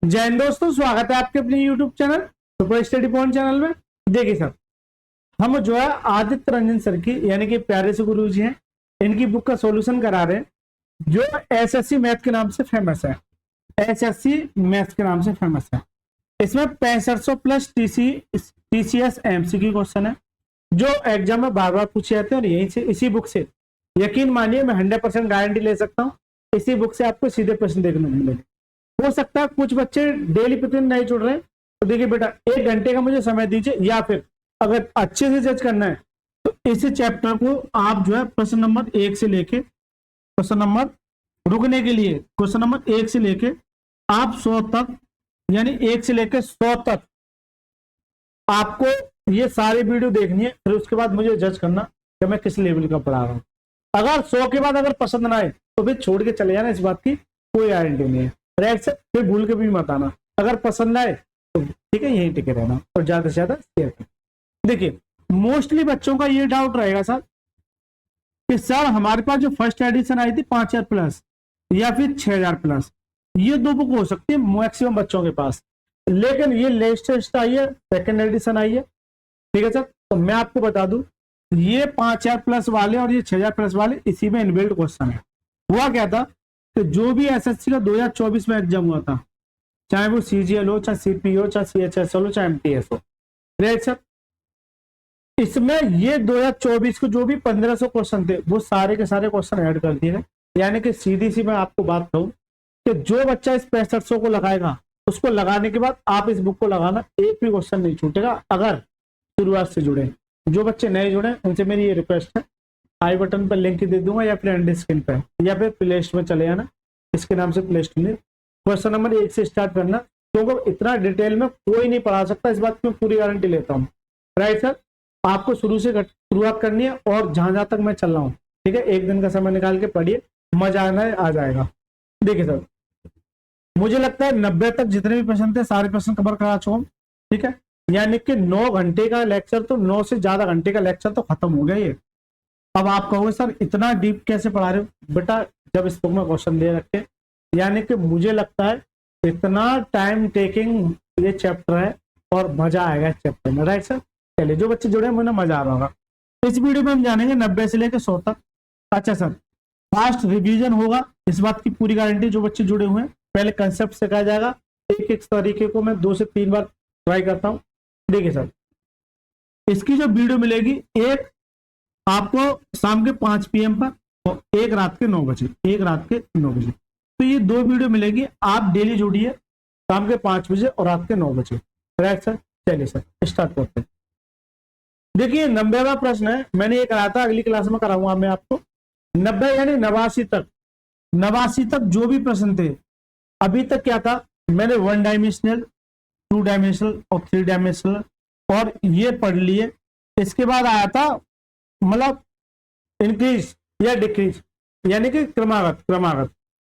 जय हिंद दोस्तों, स्वागत है आपके अपने YouTube channel super study point channel में। देखिए सर, हम जो है आदित्य रंजन सर की यानी कि प्यारे से गुरु जी हैं, इनकी बुक का सॉल्यूशन करा रहे हैं जो एसएससी मैथ के नाम से फेमस है। एसएससी मैथ के नाम से फेमस है। इसमें 6500 प्लस टीसीएस एमसीक्यू क्वेश्चन है जो एग्जाम में बार बार पूछे जाते हैं और यहीं से इसी बुक से यकीन मानिए मैं 100% गारंटी ले सकता हूँ, इसी बुक से आपको सीधे प्रश्न देखने को मिलेंगे। हो सकता है कुछ बच्चे डेली प्रतिदिन नहीं जुड़ रहे हैं, तो देखिए बेटा 1 घंटे का मुझे समय दीजिए, या फिर अगर अच्छे से जज करना है तो इस चैप्टर को आप जो है प्रश्न नंबर 1 से लेके क्वेश्चन नंबर रुकने के लिए क्वेश्चन नंबर 1 से लेके आप 100 तक, यानी 1 से लेकर 100 तक आपको ये सारी वीडियो देखनी है। फिर उसके बाद मुझे जज करना कि मैं किस लेवल का पढ़ा रहा हूँ। अगर 100 के बाद अगर पसंद ना आए तो फिर छोड़ के चले जाना, इस बात की कोई गारंटी नहीं है। राइट सर, फिर भूल के भी मत आना। अगर पसंद आए तो ठीक है, यहीं टिके रहना और ज्यादा से ज्यादा शेयर करें। देखिए मोस्टली बच्चों का ये डाउट रहेगा सर कि सर हमारे पास जो फर्स्ट एडिशन आई थी 5000 प्लस या फिर 6000 प्लस, ये दो बुक हो सकती है मैक्सिमम बच्चों के पास, लेकिन ये लेटेस्ट आई है, सेकेंड एडिशन आई है। ठीक है सर, तो मैं आपको बता दूं ये 5000 प्लस वाले और ये 6000 प्लस वाले इसी में इनबिल्ट क्वेश्चन है। हुआ क्या था कि जो भी एसएससी का 2024 में एग्जाम हुआ था, चाहे वो सीजीएल हो, चाहे सीपी हो, चाहे सीएचएसएल हो, चाहे एमटीएस हो, राइट सर, इसमें ये 2024 को जो भी 1500 क्वेश्चन थे वो सारे के सारे क्वेश्चन ऐड कर दिए गए। यानी कि सीधी सी मैं आपको बात कहूं कि जो बच्चा इस 6500 को लगाएगा उसको लगाने के बाद आप इस बुक को लगाना, एक भी क्वेश्चन नहीं छूटेगा अगर शुरुआत से जुड़े। जो बच्चे नए जुड़े उनसे मेरी ये रिक्वेस्ट है, आई बटन पर लिंक दे दूंगा या फिर एंड स्क्रीन पर, या फिर प्ले लिस्ट में चले जाना, इसके नाम से प्ले लिस्ट में क्वेश्चन नंबर 1 से स्टार्ट करना, क्योंकि इतना डिटेल में कोई नहीं पढ़ा सकता, इस बात की मैं पूरी गारंटी लेता हूँ। राइट सर, आपको शुरू से शुरुआत करनी है और जहां तक मैं चल रहा हूँ, ठीक है, एक दिन का समय निकाल के पढ़िए, मजा आना है आ जाएगा। देखिए सर, मुझे लगता है 90 तक जितने भी प्रश्न थे सारे प्रश्न कवर करा चुका हूँ। ठीक है, यानी कि 9 घंटे का लेक्चर, तो 9 से ज्यादा घंटे का लेक्चर तो खत्म हो गया ये। अब आप कहोगे सर इतना डीप कैसे पढ़ा रहे हो? बेटा जब इस बुक में क्वेश्चन दे रखे, यानी कि मुझे लगता है इतना टाइम टेकिंग ये चैप्टर है और मजा आएगा इस चैप्टर में। राइट सर, चलिए जो बच्चे जुड़े हैं मुझे मजा आ रहा होगा। इस वीडियो में हम जानेंगे 90 से लेकर 100 तक। अच्छा सर, फास्ट रिवीजन होगा, इस बात की पूरी गारंटी। जो बच्चे जुड़े हुए हैं पहले कंसेप्ट सिखाया जाएगा, एक एक तरीके को मैं 2 से 3 बार ट्राई करता हूँ। देखिए सर, इसकी जो वीडियो मिलेगी, एक आपको शाम के 5 PM पर और एक रात के 9 बजे, एक रात के 9 बजे। तो ये 2 वीडियो मिलेगी, आप डेली जुड़िए शाम के 5 बजे और रात के 9 बजे। राइट सर, चलिए सर स्टार्ट करते हैं। देखिए 90वां प्रश्न है, मैंने ये कराया था, अगली क्लास में कराऊंगा मैं आपको। 90 यानी 89 तक, 89 तक जो भी प्रश्न थे अभी तक क्या था, मैंने 1 डायमेंशनल, 2 डायमेंशनल और 3 डायमेंशनल और ये पढ़ लिए। इसके बाद आया था मतलब इंक्रीज या डिक्रीज, यानी कि क्रमागत क्रमागत।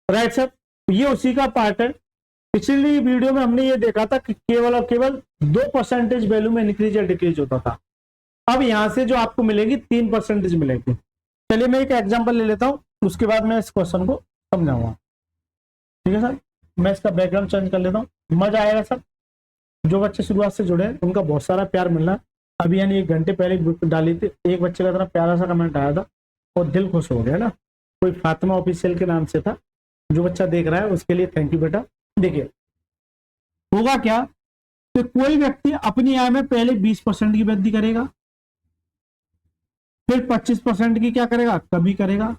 राइट सर, ये उसी का पार्ट है। पिछली वीडियो में हमने ये देखा था कि केवल और केवल 2% वैल्यू में इंक्रीज या डिक्रीज होता था। अब यहां से जो आपको मिलेगी 3% मिलेगी। चलिए मैं एक एग्जांपल ले लेता हूं, उसके बाद मैं इस क्वेश्चन को समझाऊंगा। ठीक है सर, मैं इसका बैकग्राउंड चेंज कर लेता हूँ, मजा आएगा सर। जो बच्चे शुरुआत से जुड़े हैं उनका बहुत सारा प्यार मिल रहा है। अभी यानी 1 घंटे पहले बुक डाली थी, एक बच्चे का इतना प्यारा सा कमेंट आया था और दिल खुश हो गया ना, कोई फातिमा ऑफिशियल के नाम से था। जो बच्चा देख रहा है उसके लिए थैंक यू बेटा। देखिए होगा क्या कि कोई व्यक्ति अपनी आय में पहले 20% की वृद्धि करेगा, फिर 25% की क्या करेगा, कमी करेगा।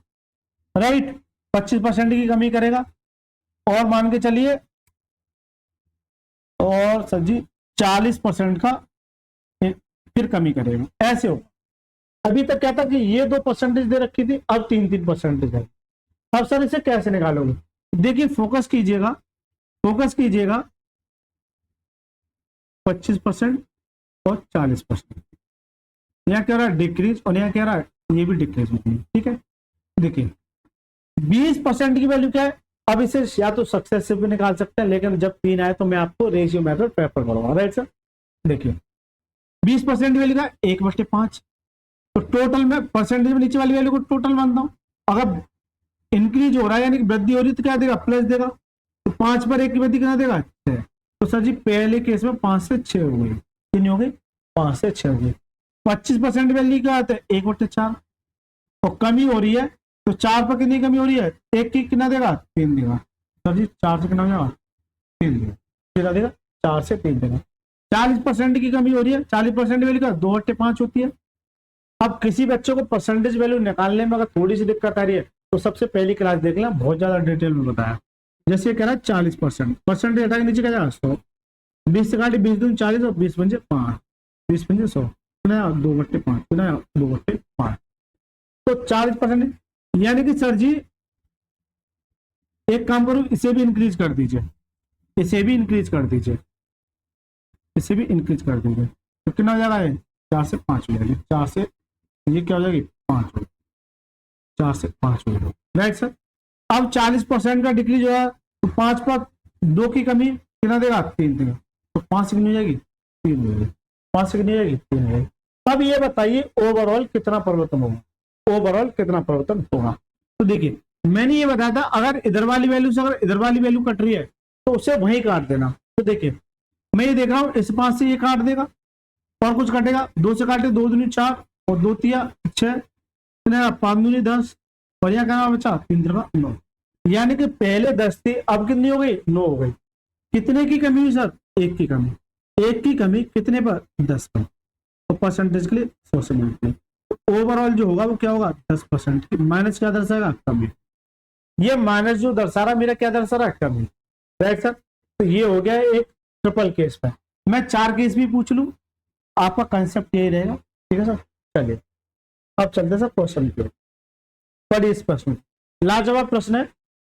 राइट, 25% की कमी करेगा और मान के चलिए, और सर जी 40% का फिर कमी करेगा। ऐसे हो, अभी तक क्या था कि ये 2% दे रखी थी, अब 3% है। अब सर इसे कैसे निकालोगे? देखिए फोकस कीजिएगा, फोकस कीजिएगा 25% और 40%। यहाँ कह रहा है डिक्रीज और यहाँ कह रहा है ये भी डिक्रीज होती है। ठीक है, देखिए 20% की वैल्यू क्या है, अब इसे या तो सक्सेस से भी निकाल सकते हैं, लेकिन जब 3 आए तो मैं आपको रेशियो मेथड प्रेफर करूंगा। राइट सर, देखिए 20% वैल्यू का 1/5, तो टोटल में परसेंटेज में नीचे वाली वैल्यू को टोटल मानता हूं। अगर इंक्रीज हो रहा है यानी कि वृद्धि हो रही है तो क्या देगा, प्लस देगा। तो 5 पर 1 की वृद्धि कितना देगा 6। तो सर जी पहले केस में 5 से 6 हो गई, कितनी हो गई 5 से 6 हो गई। 25% वैल्यू क्या आता है 1/4, और कमी हो रही है तो 4 पर कितनी कमी हो रही है 1 की कितना देगा 3 देगा। सर जी 4 से कितना हो जाएगा 3 देगा, कितना देगा 4 से 3 देगा। 40% की कमी हो रही है, 40% वैल्यू का 2/5 होती है। अब किसी बच्चे को परसेंटेज वैल्यू निकालने में अगर थोड़ी सी दिक्कत आ रही है तो सबसे पहली क्लास देख लें, बहुत ज्यादा डिटेल में बताया। जैसे ये कह रहा है 40%, परसेंटेज हटा के नीचे क्या जाएगा 100, 20 से काटे 20 दूनी 40 और 20 पंजे 5, 20 पंजे 100, 2/5, 2/5। तो 40%, यानी कि सर जी एक काम करो इसे भी इंक्रीज कर दीजिए, इसे भी इंक्रीज कर दीजिए, इसे भी इंक्रीज कर दीजिए, तो कितना हो जाएगा 4 से 5 हो जाएगी, 4 से ये क्या हो जाएगी 5 हो, 4 से 5 हो जाएगी, राइट सर। अब 40% का डिक्रीज होगा तो 5 पर 2 की कमी कितना देगा 3 देगा, तो 5 से कितनी हो जाएगी 3 हो जाएगी, 5 से कितनी हो जाएगी 3 हो जाएगी। अब ये बताइए ओवरऑल कितना परिवर्तन होगा, ओवरऑल कितना परिवर्तन होगा। तो देखिए मैंने ये बताया था अगर इधर वाली वैल्यू से अगर इधर वाली वैल्यू कट रही है तो उसे वहीं काट देना। तो देखिए मैं ये देख रहा हूँ इस 5 से ये काट देगा और कुछ कटेगा, 2 से काटे 2 दूनी 4 और 2 तिया 6, 5 दूनी 10 और यहाँ क्या बचा 3 3 9, यानी कि पहले 10 थी अब कितनी हो गई 9 हो गई। कितने की कमी हुई सर 1 की कमी, 1 की कमी कितने पर 10 पर, और परसेंटेज के लिए 100 से मल्टीप्लाई, तो ओवरऑल जो होगा वो क्या होगा 10% की, माइनस क्या दर्शाएगा कमी। ये माइनस जो दर्शा रहा मेरा क्या दर्शा रहा है कमी, राइट सर। तो ये हो गया एक ट्रिपल केस पे, मैं 4 केस भी पूछ लूं आपका कंसेप्ट यही रहेगा, ठीक है सर। चलिए अब चलते सर क्वेश्चन पे, पढ़िए इस प्रश्न, लाजवाब प्रश्न है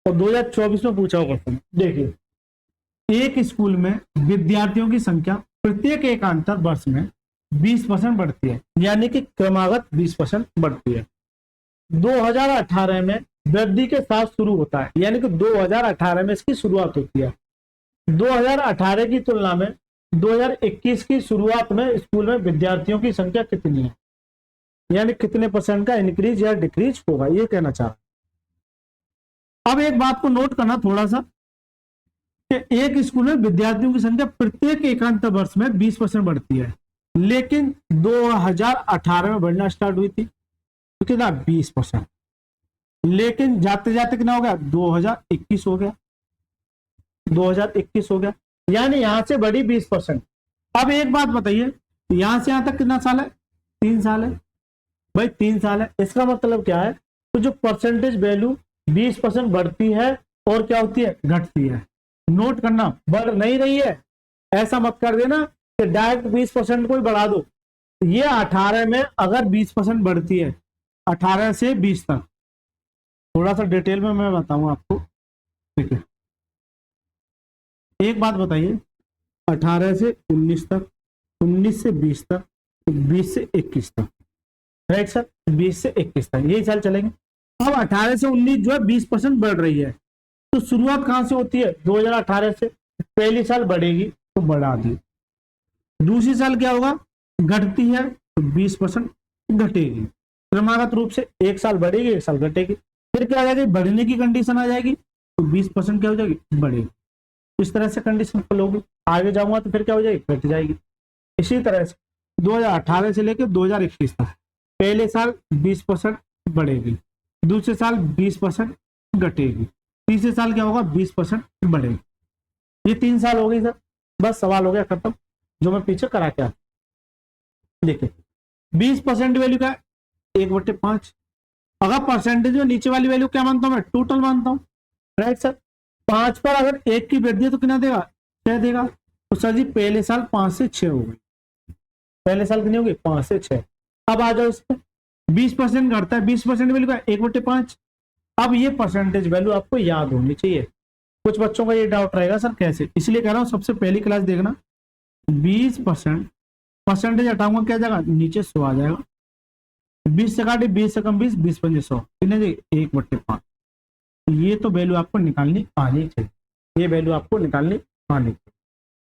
और 2024 में पूछा हुआ क्वेश्चन। देखिए एक स्कूल में विद्यार्थियों की संख्या प्रत्येक एकांतर वर्ष में 20% बढ़ती है, यानी कि क्रमागत 20% बढ़ती है। 2018 में वृद्धि के साथ शुरू होता है, यानी कि 2018 में इसकी शुरुआत होती है। 2018 की तुलना में 2021 की शुरुआत में स्कूल में विद्यार्थियों की संख्या कितनी है, यानी कितने % का इंक्रीज या डिक्रीज होगा, ये कहना चाह रहा। अब एक बात को नोट करना थोड़ा सा कि एक स्कूल में विद्यार्थियों की संख्या प्रत्येक एकांतर वर्ष में 20% बढ़ती है, लेकिन 2018 में बढ़ना स्टार्ट हुई थी तो कितना 20%, लेकिन जाते जाते कितना हो गया 2021 हो गया, 2021 हो गया, यानी यहां से बढ़ी 20%। अब एक बात बताइए यहां से यहां तक कितना साल है 3 साल है भाई, 3 साल है। इसका मतलब क्या है, तो जो परसेंटेज वैल्यू 20% बढ़ती है और क्या होती है घटती है। नोट करना बढ़ नहीं रही है, ऐसा मत कर देना कि डायरेक्ट 20% को ही बढ़ा दो। ये 18 में अगर 20% बढ़ती है 18 से 20 तक, थोड़ा सा डिटेल में मैं बताऊंगा आपको, ठीक है। एक बात बताइए 18 से 19 तक, 19 से 20 तक, 20 से 21 तक, राइट सर, 20 से 21 तक यही साल चलेंगे। अब 18 से 19 जो है 20% बढ़ रही है, तो शुरुआत कहां से होती है 2018 से, पहली साल बढ़ेगी तो बढ़ा दी, दूसरी साल क्या होगा घटती है तो 20% घटेगी, क्रमागत रूप से एक साल बढ़ेगी एक साल घटेगी, फिर क्या आ जाएगी बढ़ने की कंडीशन आ जाएगी तो 20% क्या हो जाएगी बढ़ेगी। इस तरह से कंडीशन फॉल होगी, आगे जाऊंगा तो फिर क्या हो जाएगी घट जाएगी। इसी तरह से 2018 से लेकर 2021 तक पहले साल 20% बढ़ेगी, दूसरे साल 20% घटेगी, तीसरे साल क्या होगा 20% बढ़ेगी। ये 3 साल हो गई सर, बस सवाल हो गया खत्म, जो मैं पीछे करा क्या। देखिए 20% वैल्यू का 1/5, अगर परसेंटेज में नीचे वाली वैल्यू क्या मानता हूं मैं टोटल मानता हूं, राइट सर। 5 पर अगर 1 की वृद्धि है तो कितना देगा 6 देगा, तो सर जी पहले साल 5 से 6 हो गई, पहले साल कितनी होगी 5 से 6। अब आ जाओ इस पर 20% घटता है, 20% वैल्यू का 1/5। अब ये परसेंटेज वैल्यू आपको याद होनी चाहिए, कुछ बच्चों का ये डाउट रहेगा सर कैसे, इसलिए कह रहा हूं सबसे पहली क्लास देखना। 20% परसेंटेज हटाऊंगा क्या जाएगा नीचे 100 आ जाएगा, 20 से काटे 20 से कम 20, 20 पंजे 100, कितने देगी 1/5। ये तो वैल्यू आपको निकालनी आनी चाहिए, ये वैल्यू आपको निकालनी आनी चाहिए,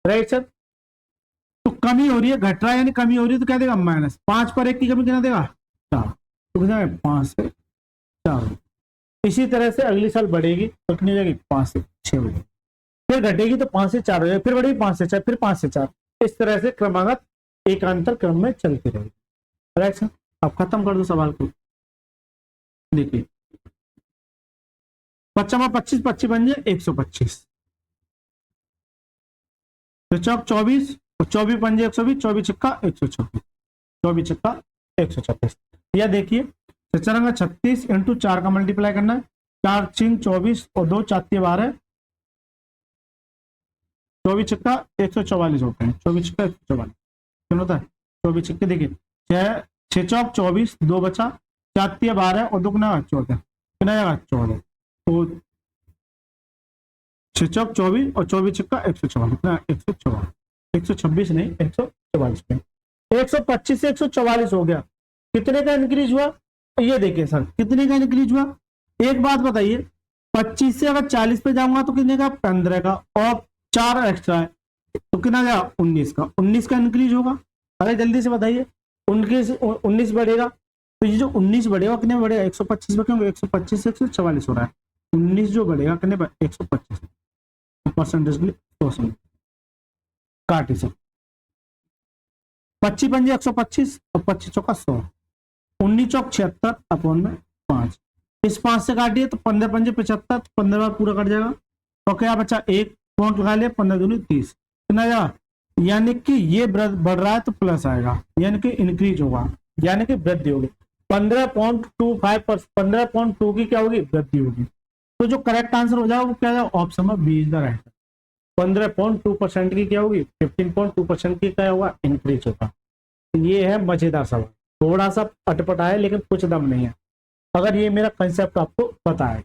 राइट सर। तो कमी हो रही है घट रहा है, यानी कमी हो रही है तो क्या देगा माइनस, 5 पर 1 की कमी कितना देगा 4, तो कितना 5 से 4। इसी तरह से अगली साल बढ़ेगी तो कितनी हो जाएगी 5 से 6 हो जाएगी, फिर घटेगी तो 5 से 4 हो जाएगी, फिर बढ़ेगी 5 से 4, फिर 5 से 4, इस तरह से क्रमागत एकांतर क्रम में चलती रहेगी। राइट सर, अब खत्म कर दो सवाल को। देखिए 25 25 25 बन जाए 125, तो चौक 24 और 24 पंजे 120, 24 छक्का 126, 24 छक्का 126। या देखिए चरंगा 36 इंटू 4 का मल्टीप्लाई करना है, 4 6 24 और 2 4 12, 24 छक्का 144 होते हैं, 24 छक्का 144 कितना होता है, 24 छक्के देखिए 6 चौक 24, 2 बचा, 4 12 और 2 कितना 14, कितना जाएगा 14, तो 6 चौक 24 और 24 छक्का 144, कितना 144, 126 नहीं 144 पे 125 से 144 हो गया। कितने का इंक्रीज हुआ, ये देखिए सर कितने का इंक्रीज हुआ। एक बात बताइए 25 से अगर 40 पे जाऊंगा तो कितने का 15 का, और 4 एक्स्ट्रा है तो कितना गया 19 का, 19 का इंक्रीज होगा। अरे जल्दी से बताइए 19 बढ़ेगा, तो ये जो 19 बढ़ेगा कितने में बढ़ेगा 125 में, क्यों 125 से 144 हो रहा है, 19 जो बढ़ेगा कितने पर 125 परसेंटेज के लिए काट इसे, 25 पंजे 125 और 25 चौका 100, 19 चौक 76 अपॉन में 5, इस 5 से काटिए तो 15 पंजे 75, 15 बार पूरा कट जाएगा, और क्या बचा 1 पॉइंट लगा लिया, 15 दूनी 30, कितना जाएगा, यानी कि ये बढ़ रहा है तो प्लस आएगा, यानी कि इंक्रीज होगा, यानी कि वृद्धि होगी। 15.25 15.2 की क्या होगी वृद्धि होगी। तो जो करेक्ट आंसर हो जाएगा वो क्या है, ऑप्शन में बी इज द राइट। 15.2% की क्या होगी, 15.2% की क्या होगा इंक्रीज होगा। ये है मजेदार सवाल, थोड़ा सा अटपटा है लेकिन कुछ दम नहीं है, अगर ये मेरा कंसेप्ट आपको पता है।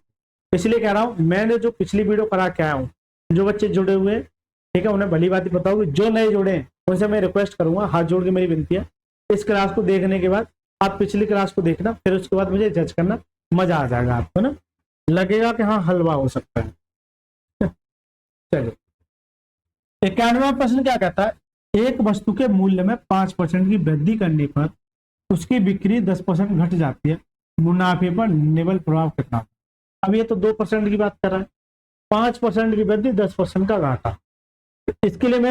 इसलिए कह रहा हूं, मैंने जो पिछली वीडियो करा के आया हूं, जो बच्चे जुड़े हुए हैं ठीक है उन्हें भली बात ही पता होगी, जो नए जुड़े हैं उनसे मैं रिक्वेस्ट करूंगा, हाथ जोड़ के मेरी विनती है, इस क्लास को देखने के बाद आप पिछली क्लास को देखना, फिर उसके बाद मुझे जज करना, मजा आ जाएगा आपको ना, लगेगा कि हाँ हलवा हो सकता है। चलो 91वां प्रश्न क्या कहता है, एक वस्तु के मूल्य में 5% की वृद्धि करने पर उसकी बिक्री 10% घट जाती है, मुनाफे पर निवल प्रभाव कितना। अब ये तो 2% की बात कर रहा है, 5% की वृद्धि 10% का घाटा। इसके लिए मैं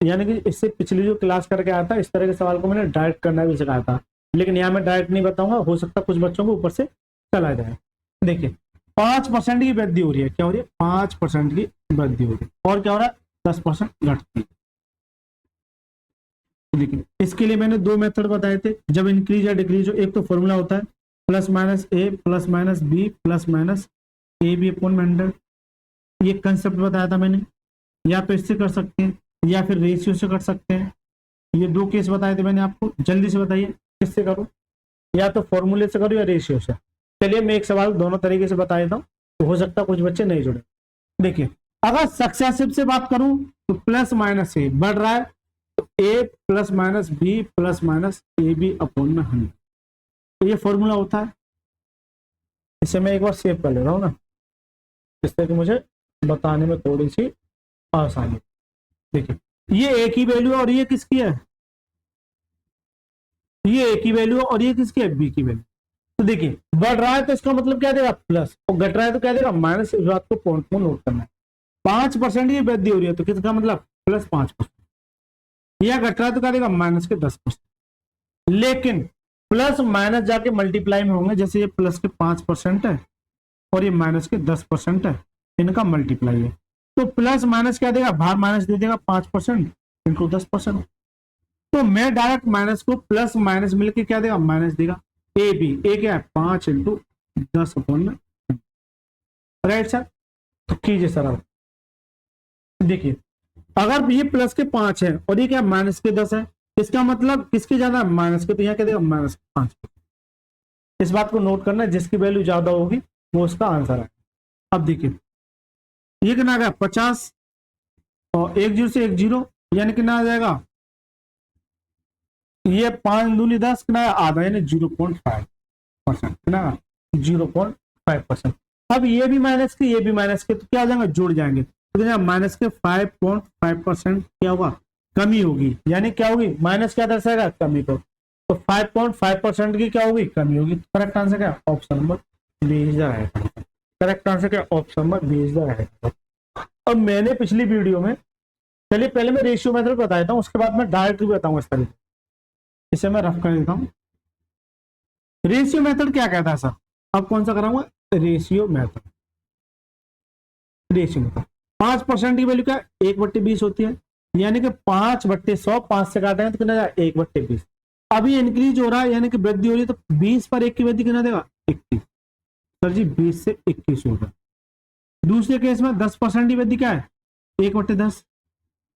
यानी कि इससे पिछली जो क्लास करके आया था इस तरह के सवाल को मैंने डायरेक्ट करना भी सिखाया था, लेकिन यहाँ मैं डायरेक्ट नहीं बताऊंगा, हो सकता है कुछ बच्चों को ऊपर से चला जाए। देखिए 5% की वृद्धि हो रही है, क्या हो रही है 5% की वृद्धि हो रही है, और क्या हो रहा है 10% घटती है। देखिए इसके लिए मैंने 2 मेथड बताए थे, जब इंक्रीज या डिक्रीज हो, एक तो फॉर्मूला होता है plus minus A plus minus B plus minus A B upon 100, ये कंसेप्ट बताया था मैंने, या तो इससे कर सकते हैं या फिर रेशियो से कर सकते हैं। ये 2 केस बताए थे मैंने आपको, जल्दी से बताइए किससे करूं, या तो फॉर्मूले से करूं या रेशियो से। चलिए मैं एक सवाल दोनों तरीके से बता देता हूं, तो हो सकता है कुछ बच्चे नहीं जुड़े। देखिए अगर सक्सेसिव से बात करूं तो प्लस माइनस ए बढ़ रहा है, तो A plus minus B plus minus A B upon में 100, तो ये फॉर्मूला होता है। इसे मैं एक बार सेव कर ले रहा हूं ना, जिससे कि मुझे बताने में थोड़ी सी आसानी। देखिए ये एक ही वैल्यू और ये किसकी है, ये एक ही वैल्यू और ये किसकी है बी की वैल्यू। तो देखिए बढ़ रहा है तो इसका मतलब क्या देगा प्लस, और घट रहा है तो क्या देगा माइनस। इस बात को पॉइंट में नोट करना है। 5% की वृद्धि हो रही है तो किसका मतलब प्लस 5%, या घट रहा है तो क्या देगा माइनस के 10%। लेकिन प्लस माइनस जाके मल्टीप्लाई में होंगे, जैसे ये प्लस के 5% है और ये माइनस के 10% है, इनका मल्टीप्लाई है, तो प्लस माइनस क्या देगा बाहर माइनस दे देगा 5% इंटू 10%। तो मैं डायरेक्ट माइनस को प्लस माइनस मिलकर क्या देगा माइनस देगा। ए बी ए क्या है 5 इंटू 10 अपॉन में, राइट सर। तो कीजिए सर, अब देखिए अगर ये प्लस के 5 है और ये क्या माइनस के 10 है, इसका मतलब किसके ज्यादा माइनस के, तो यहाँ क्या देगा माइनस 5। इस बात को नोट करना, जिसकी वैल्यू ज्यादा होगी वो उसका आंसर है। अब देखिए ये कितना आ गया 50 और 1 0 से 1 0, यानी कितना आ जाएगा, ये 5 दूनी 10 कितना आधा, यानी 0.5%, कितना 0.5%। अब ये भी माइनस के ये भी माइनस के, तो क्या आ जाएंगे जुड़ जाएंगे, तो माइनस के 5.5% क्या होगा कमी होगी, यानी क्या होगी माइनस क्या दर्शाएगा कमी को, तो 5.5% की क्या होगी कमी होगी। करेक्ट आंसर क्या option number B is the right answer. Correct answer क्या option number B is the right answer. अब मैंने पिछली वीडियो में, चलिए पहले मैं रेशियो मेथड बता देता हूँ, उसके बाद मैं डायरेक्ट भी बताऊंगा इस तरीके। इसे मैं रफ कर देता हूँ। रेशियो मेथड क्या कहता है सर? अब कौन सा कराऊंगा? Ratio method. रेशियो मेथड 5% की वैल्यू क्या? 1/20 होती है, यानी कि 5/100, 5 से काटेंगे तो कितना जाएगा? 1/20। अभी इंक्रीज हो रहा है, यानी कि वृद्धि हो रही है, तो 20 पर 1 की वृद्धि कितना देगा? 21। सर जी 20 से 21 होगा। दूसरे केस में 10% की वृद्धि क्या है? 1/10।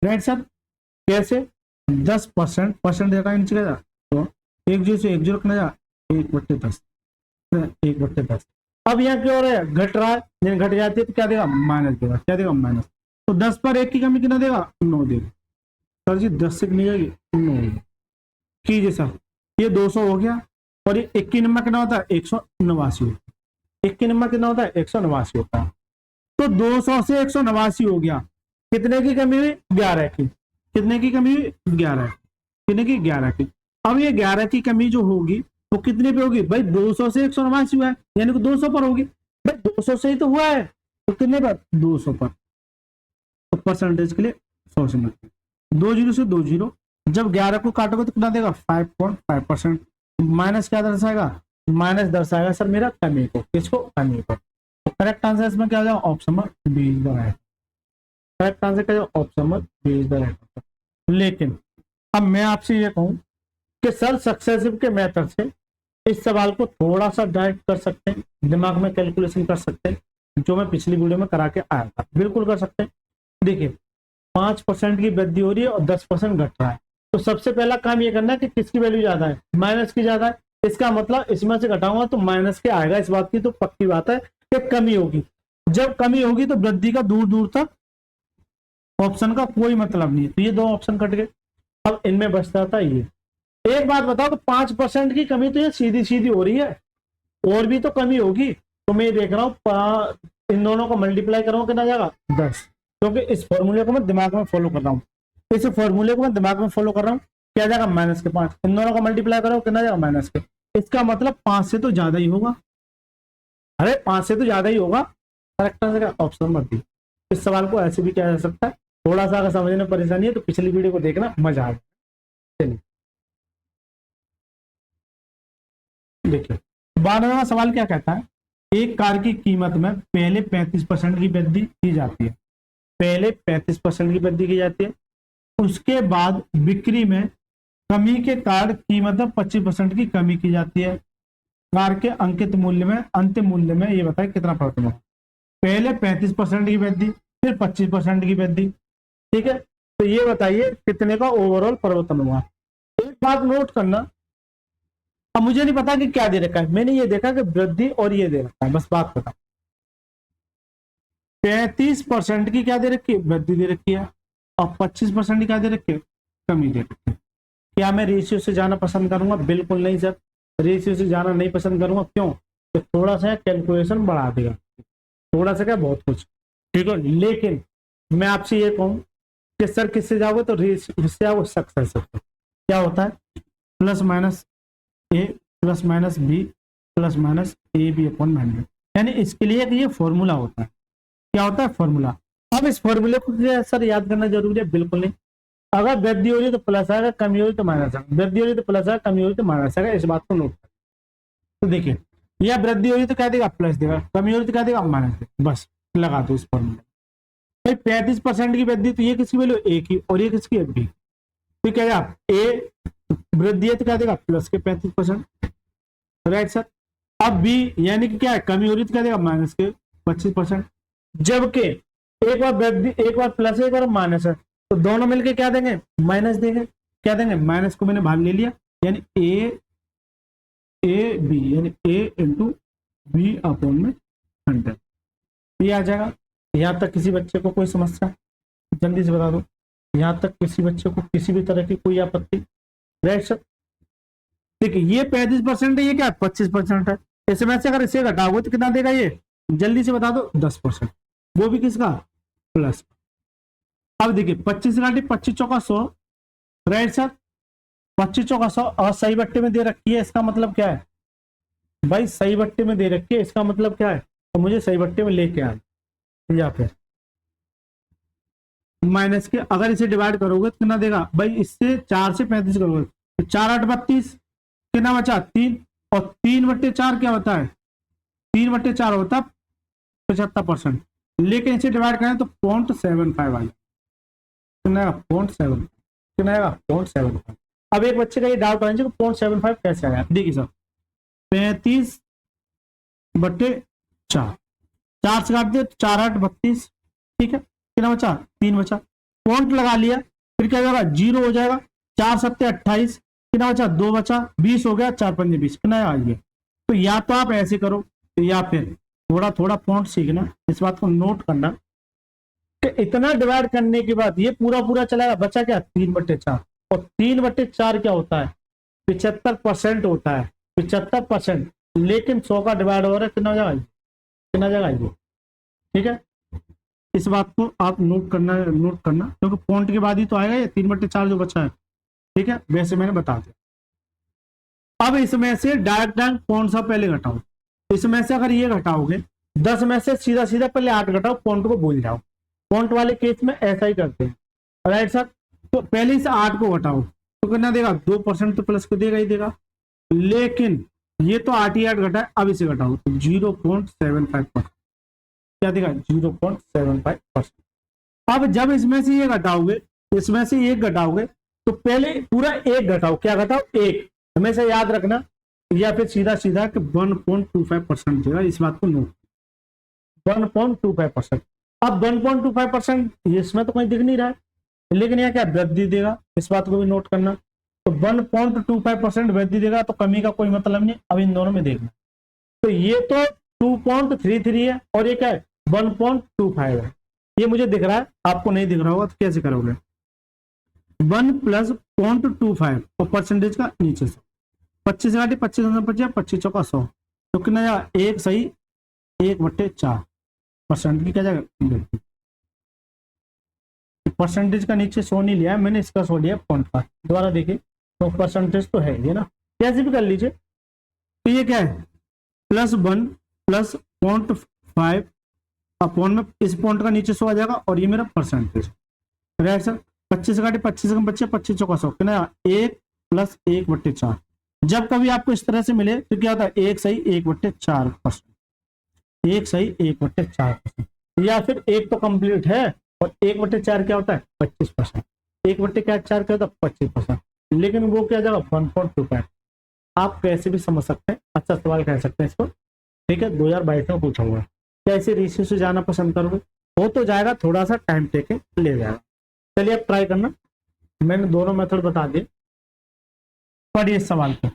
Right sir? कैसे? 10% परसेंट देखा नीचे का, तो 1 से 1 रखना जा, 1/10, 1/10। अब यहाँ क्या हो रहा है? घट रहा है, घट जाती है तो क्या देगा? माइनस देगा। क्या देगा? माइनस। तो 10 पर 1 की कमी कितना देगा? 9 देगा। सर जी 10 से कितनी जाएगी? 9। कीजिए सर, ये 200 हो गया, और ये 1 की नंबर कितना होता है? 189 होता है। 1 की नंबर कितना होता है? 189 होता है। तो 200 से 189 हो गया। कितने की कमी हुई? 11 की। कितने की कमी हुई? 11। कितने की? 11 की। अब ये 11 की कमी जो होगी वो कितने पे होगी भाई? 200 से 189 हुआ है, यानी कि 200 पर होगी भाई। 200 से ही तो हुआ है, तो कितने पर? 200 पर। तो परसेंटेज के लिए 100 से मत, 2 जीरो से 2 जीरो। जब 11 को काटोगे तो कितना देगा? 5.5%। माइनस क्या दर्शाएगा? माइनस दर्शाएगा सर मेरा कमी को। किसको? कमी को। तो करेक्ट आंसर इसमें क्या हो जाएगा? Option number B is the right. Correct answer क्या? Option number B is the right. लेकिन अब मैं आपसे ये कहूं कि सर सक्सेसिव के मेथड से इस सवाल को थोड़ा सा डायरेक्ट कर सकते हैं, दिमाग में कैलकुलेशन कर सकते हैं, जो मैं पिछली वीडियो में करा के आया था। बिल्कुल कर सकते हैं। देखिए 5% की वृद्धि हो रही है और 10% घट रहा है, तो सबसे पहला काम ये करना है कि किसकी वैल्यू ज्यादा है? माइनस की ज्यादा है। इसका मतलब इसमें से घटाऊंगा तो माइनस के आएगा, इस बात की तो पक्की बात है कि कमी होगी। जब कमी होगी तो वृद्धि का दूर दूर तक ऑप्शन का कोई मतलब नहीं है। तो ये 2 ऑप्शन कट गए। अब इनमें बचता था ये। एक बात बताओ तो 5% की कमी तो ये सीधी सीधी हो रही है, और भी तो कमी होगी। तो मैं देख रहा हूँ इन दोनों को मल्टीप्लाई करूंगा कितना जाएगा? 10। क्योंकि इस फॉर्मूले को मैं दिमाग में फॉलो कर रहा हूँ, इस फॉर्मूले को मैं दिमाग में फॉलो कर रहा हूँ। क्या जाएगा? -5। इन दोनों को मल्टीप्लाई करो कितना जाएगा? माइनस के। इसका मतलब 5 से तो ज्यादा ही होगा। अरे 5 से तो ज्यादा ही होगा। Correct answer option number B. इस सवाल को ऐसे भी किया जा सकता है। थोड़ा सा अगर समझने में परेशानी है तो पिछली वीडियो को देखना, मजा आएगा। चलिए देखिए 12वां सवाल क्या कहता है? एक कार की कीमत में पहले 35% की वृद्धि की जाती है। पहले 35% की वृद्धि की जाती है, उसके बाद बिक्री में कमी के कारण कीमत में 25% की कमी की जाती है। कार के अंकित मूल्य में, अंतिम मूल्य में ये बताए कितना परिवर्तन होगा। पहले 35% की वृद्धि, फिर 25% की वृद्धि। ठीक है, तो ये बताइए कितने का ओवरऑल परिवर्तन हुआ। एक बात नोट करना, अब मुझे नहीं पता कि क्या दे रखा है, मैंने ये देखा कि वृद्धि और ये दे रखा है, बस बात पता। 35% की क्या दे रखी है? वृद्धि दे रखी है, और 25% की क्या दे रखी है? कमी दे रखी है। क्या मैं रेशियो से जाना पसंद करूंगा? बिल्कुल नहीं सर, रेशियो से जाना नहीं पसंद करूंगा। क्यों? तो थोड़ा सा कैलकुलेशन बढ़ा देगा, थोड़ा सा क्या बहुत कुछ। ठीक है, लेकिन मैं आपसे ये कहूं कि सर किससे जाओगे? तो रेशियो से जाओगे सक्सेस। क्या होता है? Plus minus A plus minus B plus minus A B upon 100। यानी इसके लिए ये फॉर्मूला होता है। क्या होता है? फॉर्मूला। अब इस फॉर्मूले को सर याद करना जरूरी है? बिल्कुल नहीं। अगर वृद्धि हो रही है तो प्लस आएगा, कमी हो रही तो माइनस आएगा, वृद्धि हो रही तो प्लस आएगा, कमी हो रही तो माइनस आएगा। इस बात को नोट कर। तो देखिए यह वृद्धि हो रही तो क्या देगा? प्लस देगा, कमी हो रही तो क्या देगा? माइनस देगा। बस लगा दो इस फॉर्मूले। भाई 35% की वृद्धि, तो ये किसकी वैल्यू? ए की, और ये किसकी है? बी। तो क्या आप ए वृद्धि है तो क्या देगा? प्लस के 35%। Right sir. अब बी यानी कि क्या है? कमी हो रही तो क्या देगा? माइनस के 25%। जबकि एक बार वृद्धि, एक बार प्लस है, एक बार माइनस है, तो दोनों मिलके क्या देंगे? माइनस देंगे। क्या देंगे? माइनस को मैंने भाग ले लिया, यानी ए बी, यानी ए इंटू बी अपॉन में 100। ये आ जाएगा। यहां तक किसी बच्चे को कोई समस्या? जल्दी से बता दो, यहां तक किसी बच्चे को किसी भी तरह की कोई आपत्ति? Right sir. देखिए ये 35% है, ये क्या 25% है। इसमें से अगर इसे घटाओगे तो कितना देगा? ये जल्दी से बता दो, 10%। वो भी किसका? प्लस। अब देखिए 25 घाटी 25 चौका 100। Right sir. 25 चौका 100 और सही बट्टे में दे रखी है, इसका मतलब क्या है भाई? सही बट्टे में दे रखी है, इसका मतलब क्या है? तो मुझे सही बट्टे में लेके आना, या फिर माइनस के, अगर इसे डिवाइड करोगे तो कितना देगा भाई, इससे 4 से 35 करोगे तो 4 8 32, कितना बचा 3, और 3/4 क्या होता है, 3/4 होता है 75%, लेकिन इसे डिवाइड करें तो 0.75 आ जाए, कितना 0.7, कितना आएगा 0.75। अब एक बच्चे का ये डाउट आना चाहिए 0.75 कैसे आया। देखिए सर 35/4, 4 से काट दिया तो 4 8 32, ठीक है, कितना बचा 3 बचा, पॉइंट लगा लिया, फिर क्या जाएगा 0 हो जाएगा, 4 7 28, कितना बचा 2 बचा, 20 हो गया, 4 5 20, कितना आ गया। तो या तो आप ऐसे करो या फिर थोड़ा थोड़ा पॉइंट सीखना, इस बात को नोट करना कि इतना डिवाइड करने के बाद ये पूरा पूरा चलेगा, बचा क्या 3/4, और 3/4 क्या होता है 75% होता है, 75%, लेकिन 100 का डिवाइड हो रहा है, कितना हो जाएगा, कितना जाएगा ये, ठीक है। इस बात को आप नोट करना क्योंकि पॉइंट के बाद ही तो आएगा ये 3/4 जो बचा है, ठीक है, वैसे मैंने बता दिया। अब इसमें से डायरेक्ट कौन सा पहले घटाओ, इसमें से अगर ये घटाओगे 10 में से सीधा सीधा पहले 8 घटाओ, पॉइंट को भूल जाओ, पॉइंट वाले केस में ऐसा ही करते हैं, राइट सर। तो पहले से 8 को घटाओ तो कितना देगा 2% तो प्लस को देगा ही देगा, लेकिन ये तो 8 ही 8 घटा है, अब इसे घटाओ तो 0.75%, क्या देगा 0.75%। अब जब इसमें से ये घटाओगे, इसमें से एक घटाओगे तो पहले पूरा एक घटाओ, क्या घटाओ एक, हमेशा याद रखना, या फिर सीधा सीधा कि 1.25% देगा, इस बात को नोट 1.25%। अब 1.25% इसमें तो कहीं दिख नहीं रहा है, लेकिन यह क्या वृद्धि देगा, इस बात को भी नोट करना। तो 1.25% वृद्धि देगा तो कमी का कोई मतलब नहीं। अब इन दोनों में देखना, तो ये तो 2.33 है और ये क्या है 1.25 है, ये मुझे दिख रहा है, आपको नहीं दिख रहा होगा तो कैसे करोगे, 1 + 0.25 और परसेंटेज का नीचे से 25 घाटी 25 25 चौका 100, तो कितना जाएगा 1 सही 1/4% की क्या जाएगा, परसेंटेज का नीचे 100 नहीं लिया है मैंने, इसका 100 लिया पॉइंट का, दोबारा देखिए तो परसेंटेज तो है ये ना, कैसे भी कर लीजिए। तो ये क्या है +1 + 0.5 अपॉन में इस पॉइंट का नीचे 100 आ जाएगा, और ये मेरा परसेंटेज, राइट सर। 25 घाटी 25 25 25 चौका 100, कितना 1 + 1/4। जब कभी आपको इस तरह से मिले तो क्या होता है 1 सही 1/4%, 1 सही 1/4%, या फिर एक तो कंप्लीट है और 1/4 क्या होता है 25%, 1/4 क्या होता है 25%, लेकिन वो क्या जाएगा 1.25। आप कैसे भी समझ सकते हैं, अच्छा सवाल कह सकते हैं इसको, ठीक है, 2022 में पूछा हुआ है। क्या इसे रेशियो से जाना पसंद करोगे, हो तो जाएगा, थोड़ा सा टाइम टेके ले जाएगा। चलिए अब ट्राई करना, मैंने दोनों मेथड बता दिए। पढ़िए इस सवाल को,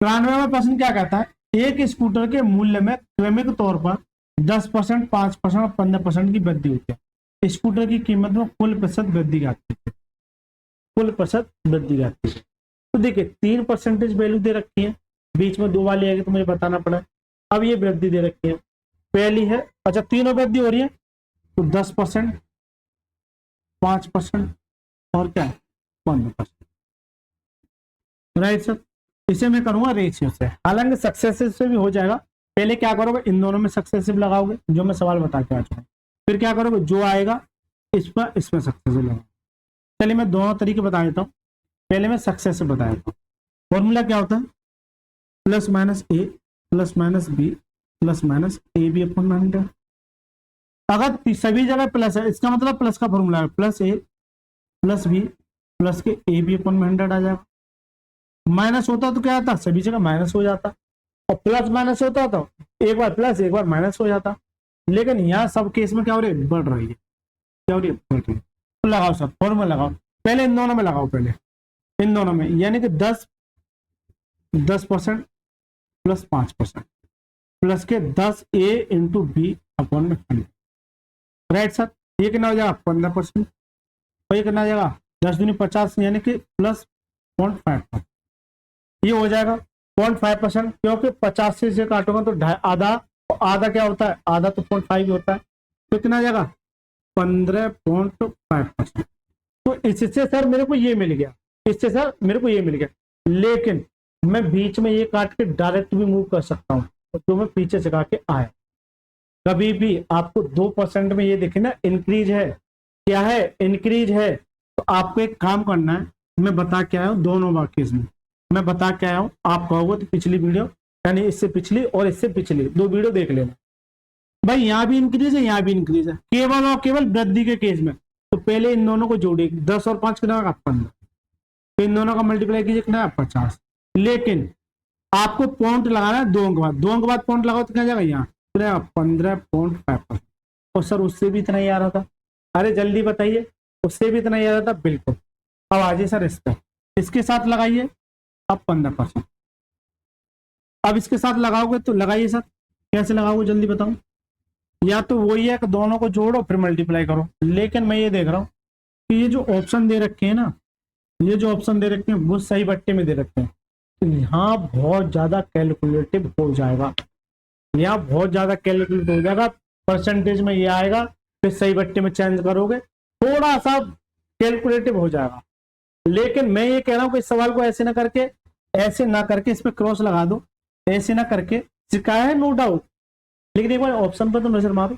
93वां प्रश्न क्या कहता है, एक स्कूटर के मूल्य में क्रमिक तौर पर 10%, 5% और 15% की वृद्धि होती है। स्कूटर की कीमत में कुल प्रतिशत वृद्धि आती है, कुल प्रतिशत वृद्धि आती है। तो देखिए 3% वैल्यू दे रखी है, बीच में 2 वाली आएगी तो मुझे बताना पड़ा। अब ये वृद्धि दे रखी है, पहली है, अच्छा तीनों वृद्धि हो रही है तो 10%, 5% और क्या 15%, राइट सर। इसे मैं करूंगा रेशियो से, हालांकि सक्सेसिव से भी हो जाएगा। पहले क्या करोगे इन दोनों में सक्सेसिव लगाओगे, जो मैं सवाल बता के आ चुका हूं, फिर क्या करोगे जो आएगा इस पर इसमें सक्सेसिव लगाओगे। चलिए मैं दोनों तरीके बता देता हूँ, पहले मैं सक्सेसिव बता देता हूँ। फॉर्मूला क्या होता है +-a +-b +-ab/100। अगर सभी जगह प्लस है इसका मतलब प्लस का फॉर्मूला है +a +b +ab/100 आ जाएगा। माइनस होता तो क्या आता सभी जगह माइनस हो जाता, और प्लस माइनस होता तो एक बार प्लस एक बार माइनस हो जाता, लेकिन यहाँ सब केस में क्या हो रही है बढ़ रही है, क्या हो रही है बढ़ रही है। तो लगाओ सब फॉर्मूला लगाओ, पहले इन दोनों में लगाओ, पहले इन दोनों में, यानी कि 10% + 5% प्लस के 10a × b/100, राइट सर। ये कितना हो जाएगा 15%, और ये कितना हो जाएगा 10 दूनी 50 यानी कि +0.5, ये हो जाएगा 0.5%, क्योंकि 50 से काटोगे तो आधा, आधा क्या होता है आधा तो 0.5 होता है, तो कितना आ जाएगा 15.5%। तो इससे सर मेरे को ये मिल गया, इससे सर मेरे को ये मिल गया, लेकिन मैं बीच में ये काट के डायरेक्ट भी मूव कर सकता हूँ, तो मैं पीछे से काट के आया। कभी भी आपको 2% में ये देखे ना इंक्रीज है, क्या है, इंक्रीज है, तो आपको एक काम करना है, मैं बता के आया हूं दोनों केस में, मैं बता के आया हूं। आप कहोगे तो पिछली वीडियो यानी इससे पिछली और इससे पिछली 2 वीडियो देख लेना। भाई यहाँ भी इंक्रीज है, यहाँ भी इंक्रीज है, केवल और केवल वृद्धि के केस में। तो पहले इन दोनों को जोड़िए, 10 और 5 कितना, 15, तो इन दोनों का मल्टीप्लाई कीजिए कितना, 50। लेकिन आपको पॉइंट लगाना है 2 अंक बाद, 2 अंक बाद पॉइंट लगाओ तो क्या जाएगा, यहाँ 15.5%। और सर उससे भी इतना ही आ रहा था, अरे जल्दी बताइए, उससे भी इतना ही आ रहा था, बिल्कुल। अब आ जाइए सर इस पर, इसके साथ लगाइए, अब 15%। अब इसके साथ लगाओगे तो लगाइए सर, कैसे लगाओगे जल्दी बताओ। या तो वही है कि दोनों को जोड़ो फिर मल्टीप्लाई करो, लेकिन मैं ये देख रहा हूँ कि ये जो ऑप्शन दे रखे हैं ना, ये जो ऑप्शन दे रखे हैं वो सही बट्टे में दे रखे हैं, तो यहाँ बहुत ज्यादा कैलकुलेटिव हो जाएगा, यहाँ बहुत ज्यादा कैलकुलेट हो जाएगा, परसेंटेज में ये आएगा, फिर सही बट्टे में चेंज करोगे थोड़ा सा कैलकुलेटिव हो जाएगा। लेकिन मैं ये कह रहा हूँ कि इस सवाल को ऐसे ना करके इस पर क्रॉस लगा दो, ऐसे ना करके सिखाया है नो डाउट, लेकिन एक बार ऑप्शन पर तो नजर मारो,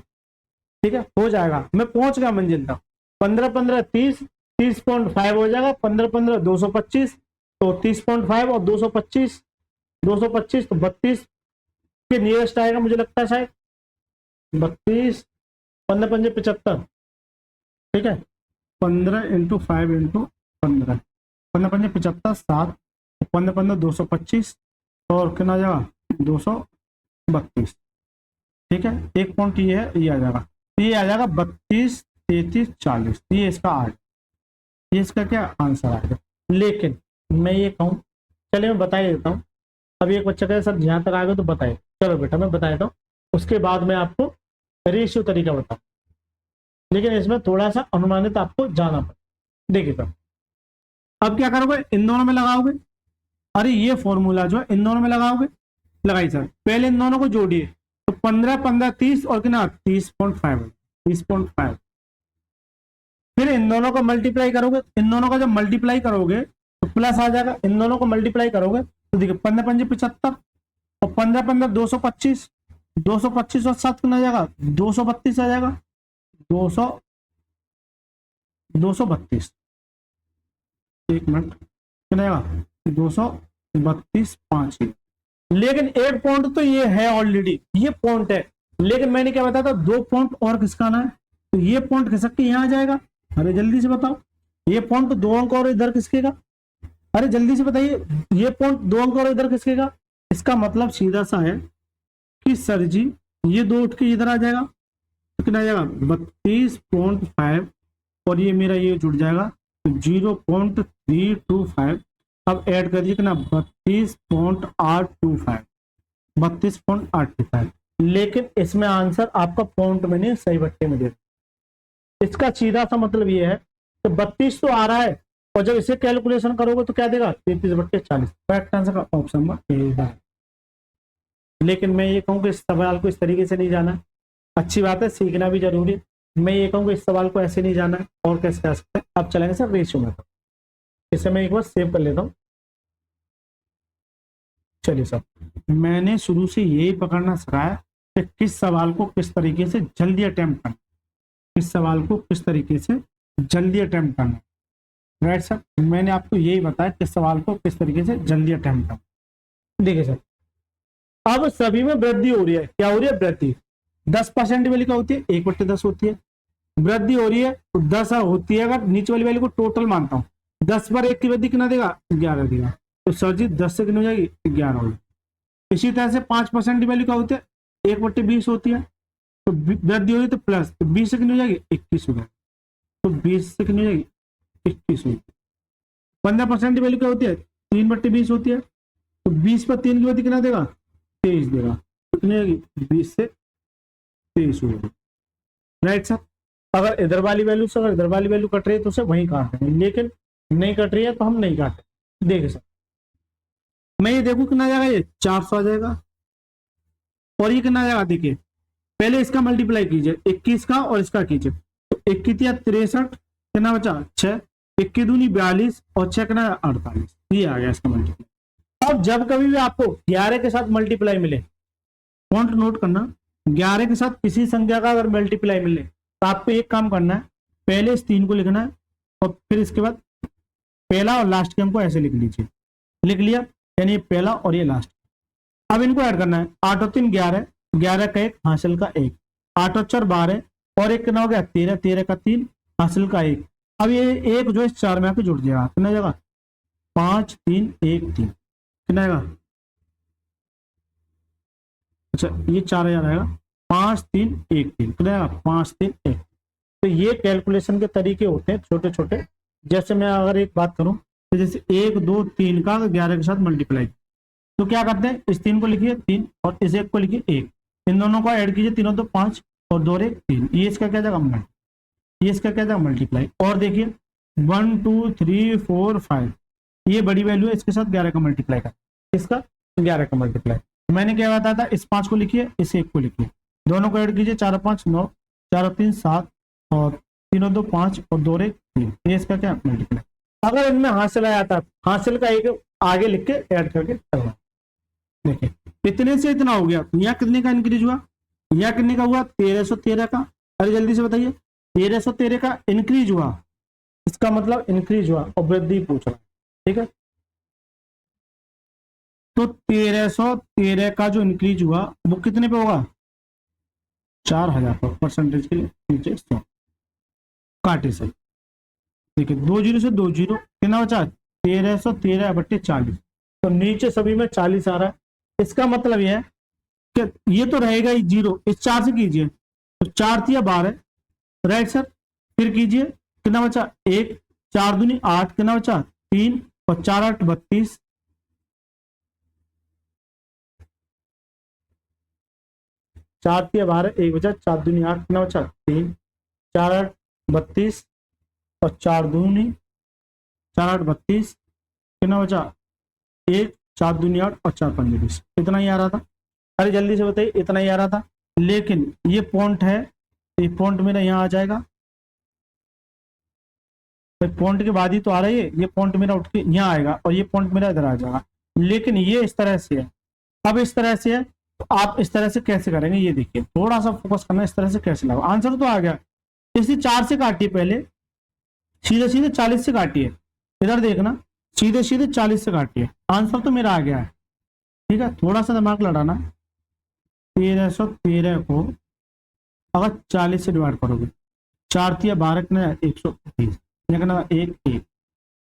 ठीक है, हो जाएगा। मैं पहुंच गया मंजिल तक, 15 30 30.5 हो जाएगा, 15 225, तो 30.5 और 225 तो 32 के नियरेस्ट आएगा मुझे लगता है शायद 32, 15 5 75, ठीक है, 15 × 5 × 15, 15 5 75, 7, 15 15 225 और कितना आ जाएगा 232, ठीक है। एक पॉइंट ये है, ये आ जाएगा, ये आ जाएगा 32 33 40, ये इसका 8, ये इसका क्या आंसर आएगा। लेकिन मैं ये कहूँ, चलिए मैं बता ही देता हूँ। अभी एक बच्चा कहे सर जहाँ तक आएगा तो बताए, चलो बेटा मैं बता देता हूँ, उसके बाद मैं आपको रेशियो तरीका बताऊँ, लेकिन इसमें थोड़ा सा अनुमानित आपको जाना पड़े। देखिए सर, अब क्या करोगे, इन दोनों में लगाओगे, अरे ये फॉर्मूला जो है इन दोनों में लगाओगे, लगाई सर, पहले इन दोनों को जोड़िए, तो 15 15 30 और कितना 30.5, फिर इन दोनों को मल्टीप्लाई करोगे, इन दोनों का जब मल्टीप्लाई करोगे तो प्लस आ जाएगा, इन दोनों को मल्टीप्लाई करोगे तो देखिए 15 5 75 और 15 15 225, 225 और 7 कितना आ जाएगा 232 आ जाएगा, 232, एक मिनट कितना आएगा 232 5। लेकिन एक पॉइंट तो ये है ऑलरेडी, ये पॉइंट है, लेकिन मैंने क्या बताया था 2 पॉइंट और किसका आना है, तो ये पॉइंट खिसक के यहाँ आ जाएगा। अरे जल्दी से बताओ, ये पॉइंट 2 अंक और इधर किसकेगा, अरे जल्दी से बताइए, ये पॉइंट 2 अंक और इधर किसकेगा। इसका मतलब सीधा सा है कि सर जी ये 2 उठ के इधर आ जाएगा, कितना आ जाएगा 32.5 और ये मेरा ये जुड़ जाएगा 0.325। अब ऐड कर दिए कितना 32.825, 32.825। लेकिन इसमें आंसर आपका पॉइंट में नहीं सही बट्टे में दे, इसका सीधा सा मतलब ये है कि 32 तो आ रहा है, और जब इसे कैलकुलेशन करोगे तो क्या देगा 33/40। करेक्ट आंसर का ऑप्शन नंबर ए है। लेकिन मैं ये कहूँ कि इस सवाल को इस तरीके से नहीं जाना, अच्छी बात है, सीखना भी जरूरी है। मैं ये कहूँ कि इस सवाल को ऐसे नहीं जाना है, और कैसे जा सकते हैं। अब चलेंगे सर रेशियो में, इसे मैं एक बार सेव कर लेता हूँ। चलिए सर, मैंने शुरू से यही पकड़ना सिखाया कि किस सवाल को किस तरीके से जल्दी अटेम्प्ट करना, इस सवाल को किस तरीके से जल्दी अटेम्प्ट करना, राइट सर। मैंने आपको यही बताया कि सवाल को किस तरीके से जल्दी अटेम्प्ट करना। देखिए सर, अब सभी में वृद्धि हो रही है, क्या हो रही है वृद्धि, 10% वैल्यू क्या होती है 1/10 होती है, वृद्धि हो रही है तो 10 होती है। अगर नीचे वाली वैल्यू को टोटल मानता हूँ, 10 पर 1 की वृद्धि कितना देगा 11 देगा, तो सर जी 10 से कितनी हो जाएगी 11 होगी। इसी तरह से 5% की वैल्यू क्या होती है 1/20 होती है, तो वृद्धि हो रही तो प्लस, तो 20 से कितनी हो जाएगी 21 हो जाएगी, तो 20 से कितनी हो जाएगी 21 होगी। 15% की वैल्यू क्या होती है 3/20 होती है, तो 20 पर 3 की वृद्धि कितना देगा 23 देगा, कितनी होगी 20 से 23 होगी, राइट सर। अगर इधर वाली वैल्यू से अगर इधर वाली वैल्यू कट रही है तो उसे वहीं काट देंगे, लेकिन नहीं कट रही है तो हम नहीं काटे। देखिए सर, मैं ये देखूं कितना आ जाएगा, ये 400 आ जाएगा, और ये कितना आ जाएगा, देखिए पहले इसका मल्टीप्लाई कीजिए 21 का और इसका कीजिए, तो 21 या 63 कितना बचा 6, 21 दूनी 42 और 6 कितना 48, ये आ गया इसका मल्टीप्लाई। अब जब कभी भी आपको 11 के साथ मल्टीप्लाई मिले, पॉइंट नोट करना, 11 के साथ किसी संख्या का अगर मल्टीप्लाई मिले तो आपको एक काम करना है, पहले इस 3 को लिखना है और फिर इसके बाद पहला और लास्ट के अंक को ऐसे लिख लीजिए। लिख लिया, यानी ये पहला और ये लास्ट। अब इनको ऐड करना है। 8 और 3 11, 11 का 1 हासिल का 1, 8 और 4 12 और 1 कितना हो गया 13, 13 का 3 हासिल का 1। अब ये एक जो है 4 में आके जुड़ जाएगा, कितना जाएगा 5 3 1 3, कितना आएगा, अच्छा ये 4000 आएगा, 5 3 1 3, कितना आएगा 5 3 1। तो ये कैलकुलेशन के तरीके होते हैं छोटे छोटे। जैसे मैं अगर एक बात करूं तो जैसे 1 2 3 का 11 के साथ मल्टीप्लाई, तो क्या करते हैं, इस 3 को लिखिए 3 और इस 1 को लिखिए 1, इन दोनों को ऐड कीजिए, तीनों तो 5 और 2 1 3, ये इसका क्या जाएगा मल्टीप्लाई, ये इसका क्या जाएगा मल्टीप्लाई। और देखिए 1 2 3 4 5, ये बड़ी वैल्यू है, इसके साथ 11 का मल्टीप्लाई कर, इसका 11 का मल्टीप्लाई। मैंने क्या बताया था, इस 5 को लिखिए, इस 1 को लिखिए, दोनों को ऐड कीजिए, 4 और 5 9, 4 और 3 7 और 3 और 2 5 और 2 1 3, ये इसका क्या मल्टीप्लाई। अगर इनमें हासिल आया था, हासिल का एक आगे लिख के ऐड करके करना। देखिए इतने से इतना हो गया, यहाँ कितने का इंक्रीज हुआ, यहाँ कितने का हुआ 1313 का। अरे जल्दी से बताइए, 1313 का इंक्रीज हुआ, इसका मतलब इंक्रीज हुआ और वृद्धि पूछ रहा है, ठीक है। तो 1313 का जो इंक्रीज हुआ वो कितने पे होगा 4000 पर, परसेंटेज के नीचे 100 काटे से। देखिए 2 जीरो से 2 जीरो, कितना बचा 1313/40, तो नीचे सभी में 40 आ रहा है। इसका मतलब यह है कि ये तो रहेगा ही जीरो, इस 4 से कीजिए तो 4 3 12, राइट सर। फिर कीजिए कितना बचा 1, 4 दूनी 8, कितना बचा 3 और 4 8 32, 4 3 12, 1 बचा, 4 दूनी 8, कितना बचा 3, 4 8 32 और 4 दूनी 4 8 32, कितना बचा 1, 4 दूनी 8 और 4 5 20, इतना ही आ रहा था। अरे जल्दी से बताइए, इतना ही आ रहा था। लेकिन ये पॉइंट है, ये पॉइंट मेरा यहाँ आ जाएगा, पॉइंट के बाद ही तो आ रहा है, ये पॉइंट मेरा उठ के यहाँ आएगा और ये पॉइंट मेरा इधर आ जाएगा। लेकिन ये इस तरह से है, अब इस तरह से है, तो आप इस तरह से कैसे करेंगे, ये देखिए थोड़ा सा फोकस करना, इस तरह से कैसे लगा। आंसर तो आ गया, इसलिए 4 से काटिए, पहले सीधे सीधे 40 से काटिए, इधर देखना सीधे सीधे 40 से काटिए, आंसर तो मेरा आ गया है, ठीक है। थोड़ा सा दिमाग लड़ाना, 1313 को अगर 40 से डिवाइड करोगे, 4 3 12 130, लिखना 1 1,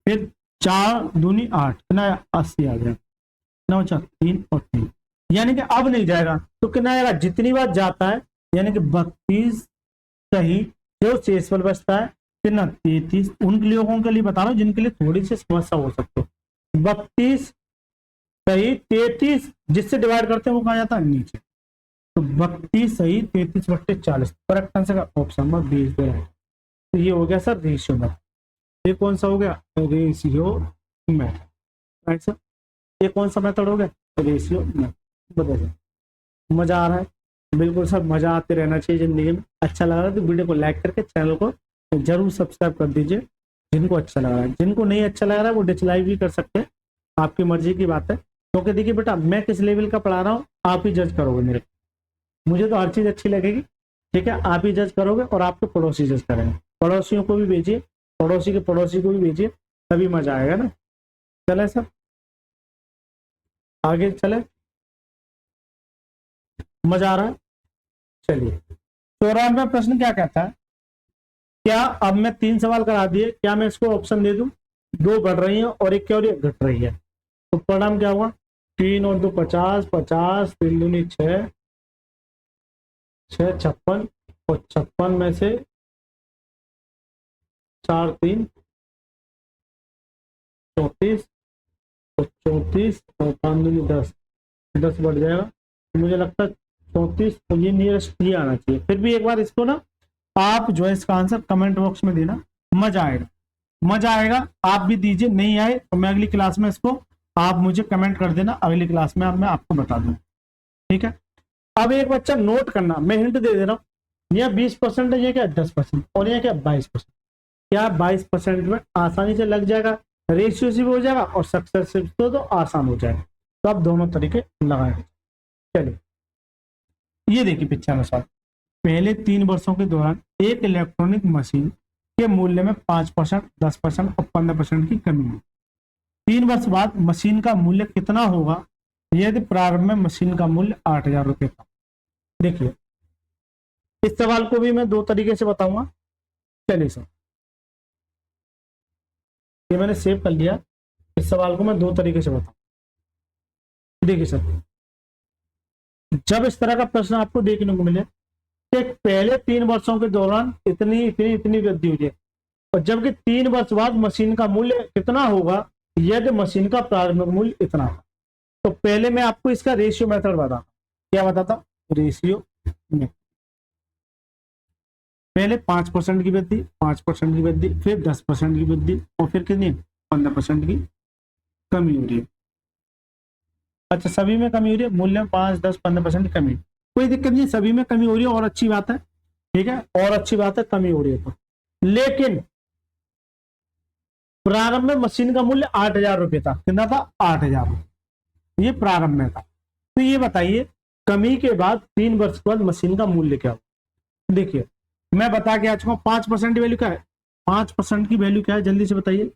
फिर 4 दूनी 8, कितना 80 आ गया, कितना बचा 3 और 3, यानी कि अब नहीं जाएगा तो कितना आएगा, जितनी बार जाता है यानी कि 32 सही, जो शेषफल बचता है कितना 33। उन लोगों के लिए बता रहा हूं जिनके लिए थोड़ी सी समस्या हो सकती है, 32 सही 33 जिससे डिवाइड करते हैं वो कहा जाता है नीचे, तो 32 सही 33/40, करेक्ट आंसर का option number B is right. तो ये हो गया सर रेशियो मेथड। ये कौन सा हो गया रेशियो मेथड, राइट सर। ये कौन सा मेथड हो गया रेशियो मेथड। बताइए मजा आ रहा है, बिल्कुल सर मजा आते रहना चाहिए जिंदगी में। अच्छा लग रहा है तो वीडियो को लाइक करके चैनल को जरूर सब्सक्राइब कर दीजिए, जिनको अच्छा लग रहा है। जिनको नहीं अच्छा लग रहा है वो डिसलाइक भी कर सकते हैं, आपकी मर्जी की बात है। क्योंकि देखिए बेटा मैं किस लेवल का पढ़ा रहा हूँ आप ही जज करोगे मेरे, मुझे तो हर चीज अच्छी लगेगी, ठीक है। आप ही जज करोगे और आपके पड़ोसी जज करेंगे, पड़ोसियों को भी भेजिए, पड़ोसी के पड़ोसी को भी भेजिए, तभी मजा आएगा ना। चले सर आगे चले, मजा आ रहा है। चलिए 94वां प्रश्न क्या कहता है, क्या अब मैं 3 सवाल करा दिए, क्या मैं इसको ऑप्शन दे दूं 2 बढ़ रही है और एक क्या और एक घट रही है, तो परिणाम क्या हुआ 3 और 2 50, 50 3 दूनी 6, 6 56 और 56 में से 4 3 34 और 34 और 5 दूनी 10, 10 बढ़ जाएगा, तो मुझे लगता है 34, तो ये नियरेस्ट ये आना चाहिए। फिर भी एक बार इसको ना आप जो है इसका आंसर कमेंट बॉक्स में देना, मजा आएगा, मजा आएगा। आप भी दीजिए, नहीं आए तो मैं अगली क्लास में इसको आप मुझे कमेंट कर देना, अगली क्लास में मैं आपको बता दूंगा, ठीक है। अब एक बच्चा नोट करना, मैं हिंट दे दे रहा हूँ, यह 20% है, ये क्या 10% और यह क्या 22%। क्या 22% में आसानी से लग जाएगा, रेशियो से भी हो जाएगा और सक्सेसिव तो आसान हो जाएगा। तो आप दोनों तरीके लगाए। चलिए ये देखिए पिक्चर अनुसार, पहले 3 वर्षों के दौरान एक इलेक्ट्रॉनिक मशीन के मूल्य में 5%, 10% और 15% की कमी है। 3 वर्ष बाद मशीन का मूल्य कितना होगा यदि प्रारंभ में मशीन का मूल्य 8,000 रुपये था। देखिए इस सवाल को भी मैं 2 तरीके से बताऊंगा। चलिए सर, ये मैंने सेव कर लिया। इस सवाल को मैं 2 तरीके से बताऊं। देखिए सर, जब इस तरह का प्रश्न आपको देखने को मिले कि पहले 3 वर्षों के दौरान इतनी इतनी इतनी वृद्धि हुई है और जबकि 3 वर्ष बाद मशीन का मूल्य कितना होगा यदि मशीन का प्रारंभिक मूल्य इतना था, तो पहले मैं आपको इसका रेशियो मेथड बताता। क्या बताता? Ratio method. पहले 5% की वृद्धि, 5% की वृद्धि, फिर 10% की वृद्धि और फिर कितनी 15% की कमी हो रही है। अच्छा, सभी में कमी हो रही है, मूल्य में 5, 10, 15% कमी, कोई दिक्कत नहीं, सभी में कमी हो रही है और अच्छी बात है, ठीक है, और अच्छी बात है कमी हो रही है तो। लेकिन प्रारंभ में मशीन का मूल्य 8,000 रुपये था। कितना था? 8,000 रुपये, ये प्रारंभ में था। तो ये बताइए कमी के बाद 3 वर्ष बाद मशीन का मूल्य क्या हो। देखिए मैं बता के आ चुका हूं 5% की वैल्यू क्या है। 5% की वैल्यू क्या है जल्दी से बताइए।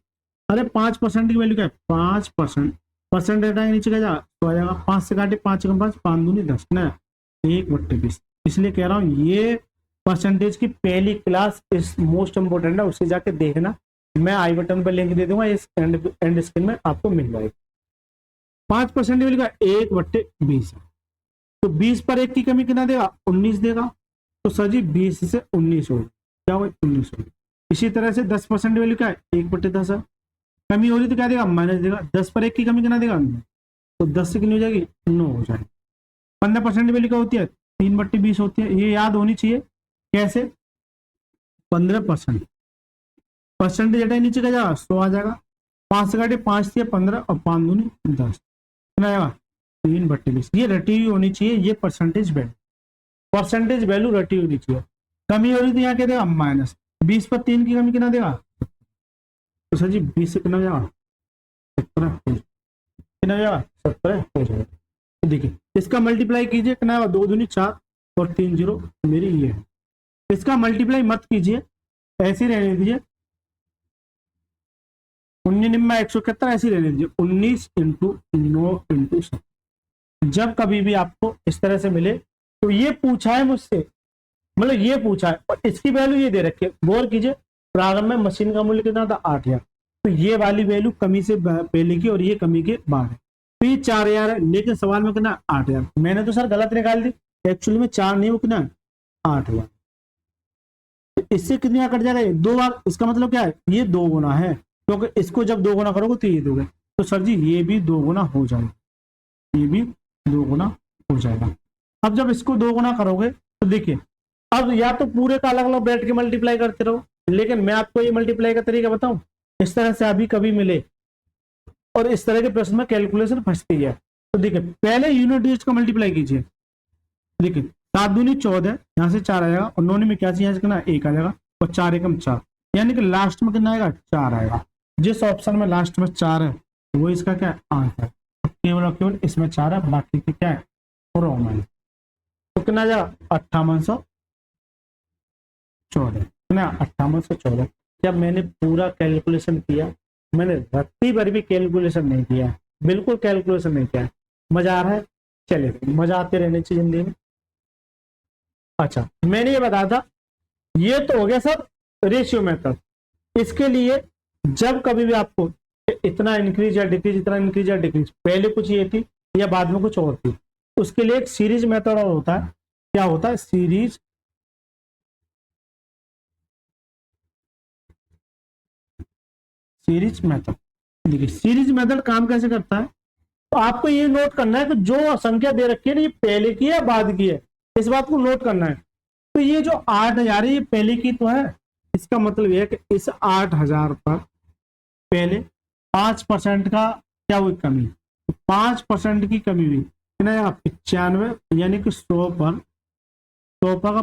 अरे 5% की वैल्यू क्या है? 5%, परसेंट हटाएंगे नीचे क्या जाएगा तो आ जाएगा 5 से काटे 5 कम 5, 5 दूनी 10 ना 1/20। इसलिए कह रहा हूं ये परसेंटेज की पहली क्लास इस मोस्ट इंपोर्टेंट है, उससे जाके देखना। मैं आई बटन पर लिंक दे दूंगा, इस एंड स्क्रीन में आपको मिल जाएगा। 5% की वैल्यू का 1/20 है, तो 20 पर 1 की कमी कितना देगा? 19 देगा। तो सर जी 20 से 19 हो क्या हो? 19 हो। इसी तरह से 10% वैल्यू क्या है? 1/10 है, कमी हो रही तो क्या देगा? माइनस देगा। 10 पर 1 की कमी कितना देगा? तो 10 से कितनी हो जाएगी? 9 हो जाएगी। 15% वैल्यू क्या होती है? 3/20 होती है। ये याद होनी चाहिए। कैसे? 15% परसेंटेज हटाए नीचे क्या जाएगा? 100 आ जाएगा। 5 से काटे 5 थी 15 और 5 दूनी 10 कितना आएगा? 3/20। ये रटी हुई होनी चाहिए, ये परसेंटेज वैल्यू, परसेंटेज वैल्यू रटी होनी चाहिए। कमी हो रही थी यहाँ क्या देगा? माइनस। 20 पर 3 की कमी कितना देगा? तो सर जी 20 से कितना जाएगा? 17 कितना जाएगा? 17 हो जाएगा। तो देखिए इसका मल्टीप्लाई कीजिए, कितना आएगा? 2 दूनी 4 और 3 0 मेरी ये है। इसका मल्टीप्लाई मत कीजिए, ऐसे ही रहने दीजिए। 19 171 ऐसे ही रहने दीजिए। 19 × 9 × 7। जब कभी भी आपको इस तरह से मिले तो ये पूछा है मुझसे, मतलब ये पूछा है और इसकी वैल्यू ये दे रखी है। गौर कीजिए, प्रारंभ में मशीन का मूल्य कितना था? 8,000। तो ये वाली वैल्यू कमी से पहले की और ये कमी के बाद है, तो ये 4,000 है, लेकिन सवाल में कितना? 8,000। मैंने तो सर गलत निकाल दी, एक्चुअली में 4 नहीं, वो कितना है? 8,000। इससे कितना कट जाएगा? 2 बार। इसका मतलब क्या है? ये 2 गुना है, क्योंकि इसको जब 2 गुना करोगे तो ये दोगे, तो सर जी ये भी 2 गुना हो जाएगा, ये भी 2 गुना हो जाएगा। अब जब इसको 2 गुना करोगे तो देखिए, अब या तो पूरे का अलग अलग बैठ के मल्टीप्लाई करते रहो, लेकिन मैं आपको ये मल्टीप्लाई का तरीका बताऊं, इस तरह से अभी कभी मिले और इस तरह के प्रश्न में कैलकुलेशन फंसती है। तो देखिए पहले यूनिट डिजिट का मल्टीप्लाई कीजिए। देखिए 7 दूनी 14, यहाँ से 4 आएगा और 9 में 81, यहाँ से कितना? 1 आ जाएगा और 4 एकम 4, यानी कि लास्ट में कितना आएगा? 4 आएगा। जिस ऑप्शन में लास्ट में 4 है वो इसका क्या है? आंसर। केवल और केवल इसमें 4 है, बाकी की क्या है? रॉन्ग है। तो कितना आ जाएगा? 5814, कितना? 5814। जब मैंने पूरा कैलकुलेशन किया, मैंने रत्ती भर भी कैलकुलेशन नहीं किया, बिल्कुल कैलकुलेशन नहीं किया। मजा आ रहा है? चले, मजा आते रहने चाहिए जिंदगी में। अच्छा, मैंने ये बताया था, ये तो हो गया सब रेशियो मेथड। इसके लिए जब कभी भी आपको इतना इंक्रीज या डिक्रीज, इतना इंक्रीज या डिक्रीज, पहले कुछ ये थी या बाद में कुछ और थी, उसके लिए एक सीरीज मेथड और होता है। क्या होता है? Series method. देखिए सीरीज मेथड काम कैसे करता है, तो आपको ये नोट करना है कि जो संख्या दे रखी है ना, ये पहले की है या बाद की है, इस बात को नोट करना है। तो ये जो 8,000 है ये पहले की तो है, इसका मतलब ये है कि इस 8,000 पर पहले 5% का क्या हुई? कमी। तो 5% की कमी हुई, कितना? 95, यानी कि 100 पर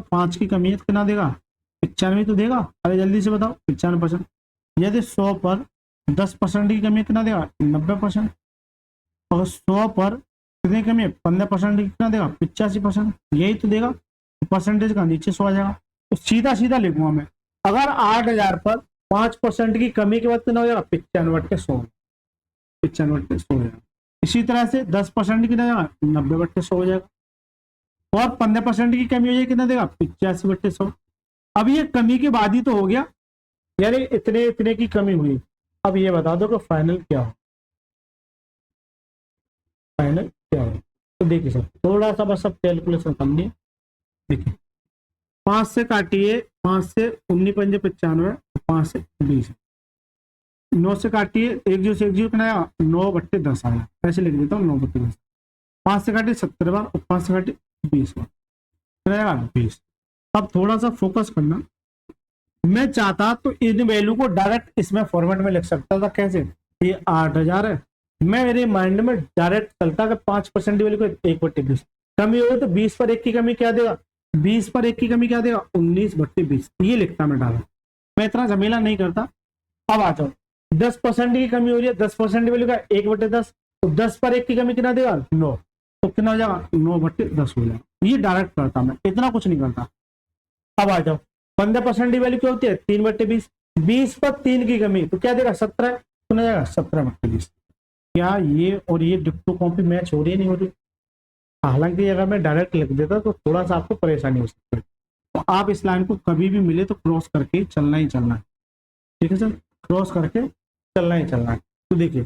5 की कमी है तो कितना देगा? 95 तो देगा। अरे जल्दी से बताओ, 95%। यदि 100 पर 10% की कमी है कितना देगा? 90%। और 100 पर कितनी कमी है? 15% की कितना देगा? 85%। यही तो देगा। तो परसेंटेज का नीचे 100 आ जाएगा। तो सीधा सीधा लिखूंगा मैं, अगर 8,000 पर 5% की कमी के बाद कितना हो जाएगा, 95/100, 95/100 हो जाएगा। इसी तरह से 10% कितना जाएगा, 90/100 हो जाएगा। और 15% की कमी हो जाएगी, कितना देगा, 85/100। अब ये कमी के बाद ही तो हो गया, यानी इतने इतने की कमी हुई। अब ये बता दो कि फाइनल क्या हो, फाइनल क्या हो। तो देखिए सर, थोड़ा सा बस अब कैलकुलेशन कर लिए। देखिए 5 से काटिए, 5 से 19 पंजे 95, 5 से 20, 9 से काटिए, एक जीरो से एक जीरो कितना आया, 9/10 आया। ऐसे लिख देता हूँ 9/10। 5 से काटिए 70 बार और 5 से काटिए 20 बार, कितना आएगा, 20। अब थोड़ा सा फोकस करना, मैं चाहता तो इन वैल्यू को डायरेक्ट इसमें फॉर्मेट में लिख सकता था। कैसे, ये 8,000 है, मैं मेरे माइंड में डायरेक्ट चलता कि 5% वैल्यू को 1/20 कमी हो गई तो 20 पर 1 की कमी क्या देगा, 20 पर 1 की कमी क्या देगा, 19/20, ये लिखता मैं डायरेक्ट। मैं इतना झमेला नहीं करता। अब आ जाओ, 10% की कमी हो रही है, 10% वैल्यू का 1/10, तो 10 पर 1 की कमी कितना देगा, 9, तो कितना हो जाएगा, 9/10 हो जाएगा। ये डायरेक्ट करता मैं, इतना कुछ नहीं करता। अब आ जाओ, 15% की वैल्यू क्या होती है, 3/20, 20 पर 3 की कमी तो क्या देगा, 17, तो ना जाएगा 17/20। क्या ये और ये डिक्टो कॉपी मैच हो रही है, नहीं हो रही। हालांकि अगर मैं डायरेक्ट लिख देता तो थोड़ा सा आपको परेशानी हो सकती है, तो आप इस लाइन को कभी भी मिले तो क्रॉस करके चलना ही चलना है। ठीक है सर, क्रॉस करके चलना ही चलना है। तो देखिए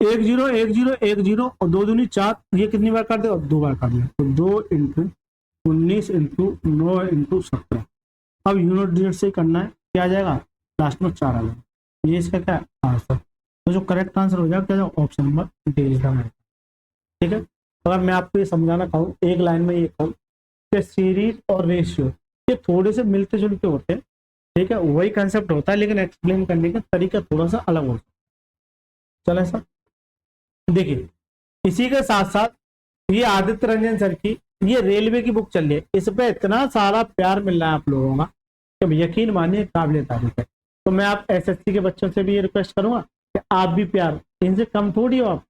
1 0 1 0 1 0 और 2 दूनी 4, ये कितनी बार कर दे, और 2 बार कर दिया, तो 2 × 19 × 9 × 17। अब यूनिट डिजिट से करना है, क्या आ जाएगा, लास्ट में 4 आ जाएगा। ये इसका क्या आंसर, तो जो करेक्ट आंसर हो जाएगा क्या, option number D is the right. ठीक है, अगर मैं आपको ये समझाना चाहूँ एक लाइन में, ये कहूँ कि सीरीज और रेशियो ये थोड़े से मिलते जुलते होते हैं। ठीक है, वही कंसेप्ट होता है, लेकिन एक्सप्लेन करने का तरीका थोड़ा सा अलग होता है। चले सर, देखिए इसी के साथ साथ ये आदित्य रंजन सर की ये रेलवे की बुक चल रही है, इस पे इतना सारा प्यार मिल रहा है आप लोगों का कि यकीन मानिए काबिल तारीफ है। तो मैं आप एसएससी के बच्चों से भी ये रिक्वेस्ट करूंगा कि आप भी प्यार, इनसे कम थोड़ी हो आप,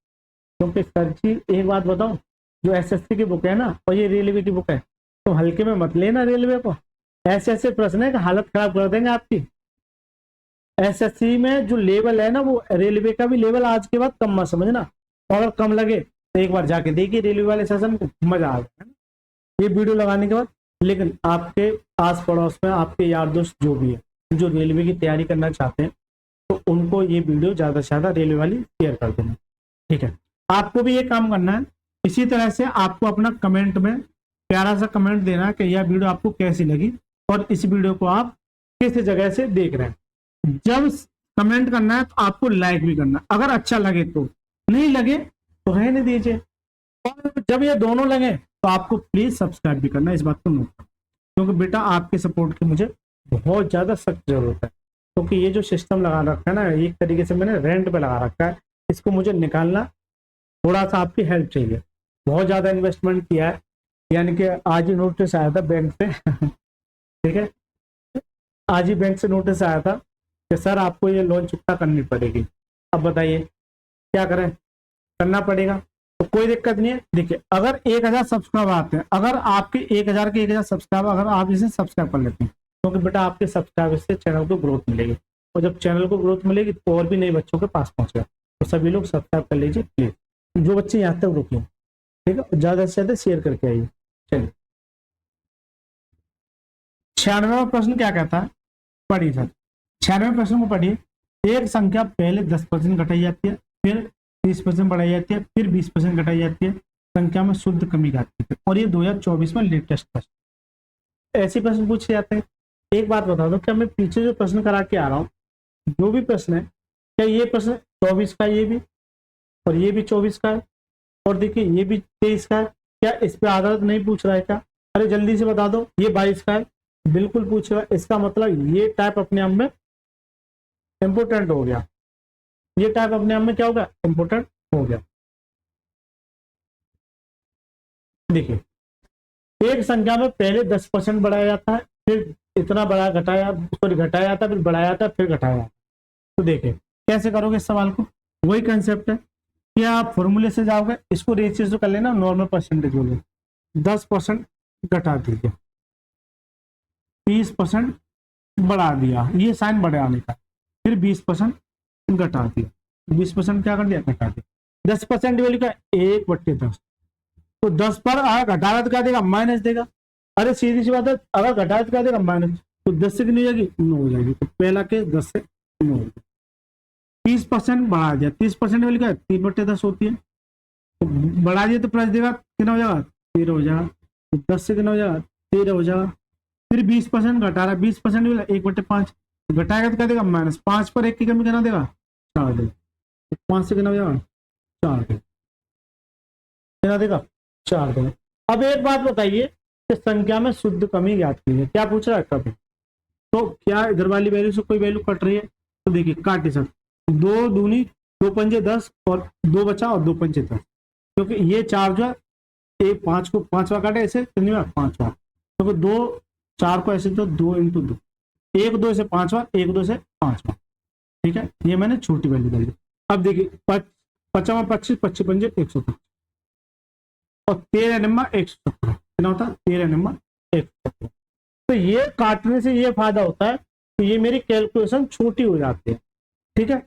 क्योंकि सर जी एक बात बताओ, जो एसएससी की बुक है ना और ये रेलवे की बुक है, तो हल्के में मत लेना रेलवे को। ऐसे ऐसे प्रश्न है कि हालत खराब कर देंगे आपकी। एसएससी में जो लेवल है ना, वो रेलवे का भी लेवल आज के बाद कम मत समझना, और अगर कम लगे तो एक बार जाके देखिए रेलवे वाले सेशन को, मजा आ गया ये वीडियो लगाने के बाद। लेकिन आपके आस पड़ोस में आपके यार दोस्त जो भी है जो रेलवे की तैयारी करना चाहते हैं, तो उनको ये वीडियो ज्यादा से ज्यादा रेलवे वाली शेयर कर देना। ठीक है, आपको भी ये काम करना है। इसी तरह से आपको अपना कमेंट में प्यारा सा कमेंट देना है कि यह वीडियो आपको कैसी लगी और इस वीडियो को आप किस जगह से देख रहे हैं। जब कमेंट करना है तो आपको लाइक भी करना है, अगर अच्छा लगे तो, नहीं लगे तो रहने दीजिए। और जब ये दोनों लगे तो आपको प्लीज सब्सक्राइब भी करना है, इस बात को नोट करो, क्योंकि बेटा आपके सपोर्ट की मुझे बहुत ज्यादा सख्त जरूरत है। क्योंकि ये जो सिस्टम लगा रखा है ना, एक तरीके से मैंने रेंट पे लगा रखा है, इसको मुझे निकालना थोड़ा सा आपकी हेल्प चाहिए। बहुत ज्यादा इन्वेस्टमेंट किया है, यानी कि आज ही नोटिस आया था बैंक से ठीक है, आज ही बैंक से नोटिस आया था कि सर आपको ये लोन चुकता करनी पड़ेगी। अब बताइए क्या करें, करना पड़ेगा, तो कोई दिक्कत नहीं है। देखिए अगर 1000 सब्सक्राइबर आते हैं, अगर आपके 1000 के 1000 सब्सक्राइबर अगर आप इसे सब्सक्राइब कर लेते हैं, क्योंकि बेटा आपके सब्सक्राइबर से चैनल को ग्रोथ मिलेगी, और जब चैनल को ग्रोथ मिलेगी तो और भी नए बच्चों के पास पहुंचेगा। तो सभी लोग सब्सक्राइब कर लीजिए प्लीज, जो बच्चे यहाँ तक रुके, ठीक है, ज्यादा से ज्यादा शेयर करके आइए। चलिए 96वां प्रश्न क्या कहता है, पढ़िए सर 96वें प्रश्न को पढ़िए। एक संख्या पहले 10% घटाई जाती है, फिर 30% बढ़ाई जाती है, फिर 20% घटाई जाती है, संख्या में शुद्ध कमी आती है। और ये 2024 में लेटेस्ट प्रश्न, ऐसे प्रश्न पूछे जाते हैं। एक बात बता दो, क्या मैं पीछे जो प्रश्न करा के आ रहा हूँ, जो भी प्रश्न है, क्या ये प्रश्न 24 का ये भी, और ये भी 24 का है, और देखिए ये भी 23 का है, क्या इस पे आधारित नहीं पूछ रहा है क्या? अरे जल्दी से बता दो, ये 22 का है, बिल्कुल पूछेगा। इसका मतलब ये टाइप अपने आप में इंपोर्टेंट हो गया, ये टाइप अपने आप में क्या होगा, इंपोर्टेंट हो गया। देखिए एक संख्या में पहले 10% बढ़ाया जाता है, फिर इतना बड़ा घटाया, सॉरी घटाया जाता है, फिर बढ़ाया जाता है, फिर घटाया जाता है। तो देखिए कैसे करोगे इस सवाल को, वही कंसेप्ट है कि आप फॉर्मूले से जाओगे, इसको रेशियो से कर लेना, नॉर्मल परसेंटेज बोले 10% घटा दीजिए, 30% बढ़ा दिया, ये साइन बढ़ाने का, फिर 20% घटा दिया, 20% क्या कर दिया, घटा दिया। 10% वैल्यू का 1/10, तो 10 पर अगर घटाना तो क्या देगा, माइनस देगा। अरे सीधी सी बात है, अगर घटाया तो क्या देगा, माइनस। तो 10 से कितनी हो जाएगी, 9 हो जाएगी। तो पहला केस 10 से 9 हो गया। 30% बढ़ा दिया, 30% वैल्यू क्या है, 3/10 होती है, तो बढ़ा दिया तो प्लस देगा, कितना हो जाएगा, 13 हो जाएगा। तो 10 से कितना हो जाएगा, 13 हो जाएगा। फिर 20% घटा रहा है, 20% 1/5 घटाएगा तो क्या देगा, माइनस। 5 पर 1 की कमी कितना देगा, 4 देगा। तो 5 से कितना हो जाएगा, 4 देगा, कितना देगा, 4 देगा। अब एक बात बताइए कि संख्या में शुद्ध कमी ज्ञात कीजिए, क्या पूछ रहा है कभी। तो क्या इधर वाली वैल्यू से कोई वैल्यू कट रही है, तो देखिए काट ही सकते, 2 दूनी 2 पंजे 10 और 2 बचा और 2 पंजे 10, क्योंकि ये 4 जो है, एक 5 को 5वां काटे ऐसे, कितनी बार, 5वां, क्योंकि 2 4 को ऐसे तो 2 × 2, 1 2 से 5वां, 1 2 से 5वां, ठीक है, ये मैंने छोटी वैल्यू डाली। अब देखिए 55 25 25 पंजे 125 और 13 नंबर 117, कितना होता है, 13 नंबर 117। तो ये काटने से ये फायदा होता है कि ये मेरी कैलकुलेशन छोटी हो जाती है, ठीक है।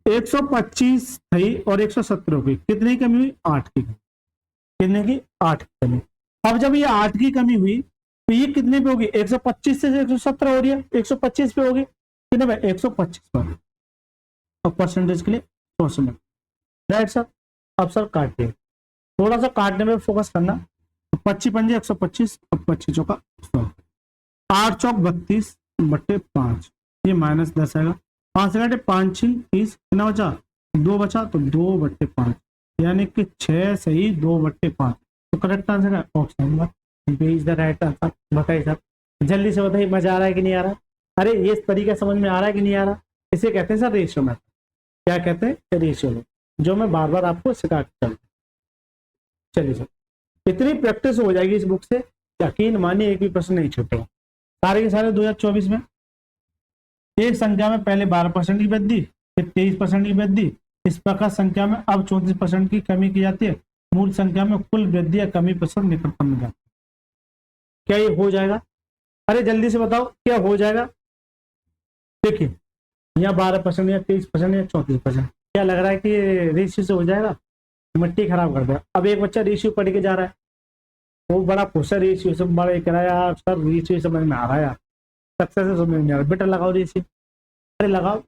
125 थी और 117 की, कितनी कमी हुई, 8 की, कितने की, 8 की कमी। अब जब ये 8 की कमी हुई तो ये कितने पे होगी, 125 से 117 हो रही है, 125 पे होगी, कितने पे, 125 पर। और परसेंटेज के लिए 100 में, राइट सर। अब सर काटिए, थोड़ा सा काटने में फोकस करना। 25 पंजे 125 और 25 चौका 100, 8 चौक 32/5, ये -10 आएगा। 5 से घटे 5 6 30, कितना बचा, 2 बचा, तो 2/5, यानी कि 6 सही 2/5। तो करेक्ट आंसर है option number B is the right answer. बताइए सर, जल्दी से बताइए, मजा आ रहा है कि नहीं आ रहा। अरे ये तरीका समझ में आ रहा है कि नहीं आ रहा। इसे कहते हैं सर रेशियो मेथड। क्या कहते हैं, रेशियो मेथड, जो मैं बार बार आपको सिखा के चलता। चलिए सर, इतनी प्रैक्टिस हो जाएगी इस बुक से, यकीन मानिए एक भी प्रश्न नहीं छूटेगा। सारे के सारे 2024 में एक संख्या में पहले 12% की वृद्धि, फिर 23% की वृद्धि, इस प्रकार संख्या में अब 34% की कमी की जाती है। मूल संख्या में कुल वृद्धि या कमी प्रतिशत निकटतम में जाती है। क्या ये हो जाएगा, अरे जल्दी से बताओ क्या हो जाएगा। देखिए यहाँ 12% या 23% या 34%, क्या लग रहा है कि रेशियो से हो जाएगा, मिट्टी खराब कर देगा। अब एक बच्चा रेशियो पढ़ के जा रहा है, वो बड़ा खुश है रेशियो से, बड़ा कह रहा है यार सर रेशियो समझ में आ रहा है यार, सक्सेस से समझ में आ रहा है, बेटा लगाओ रेशियो। अरे लगाओ,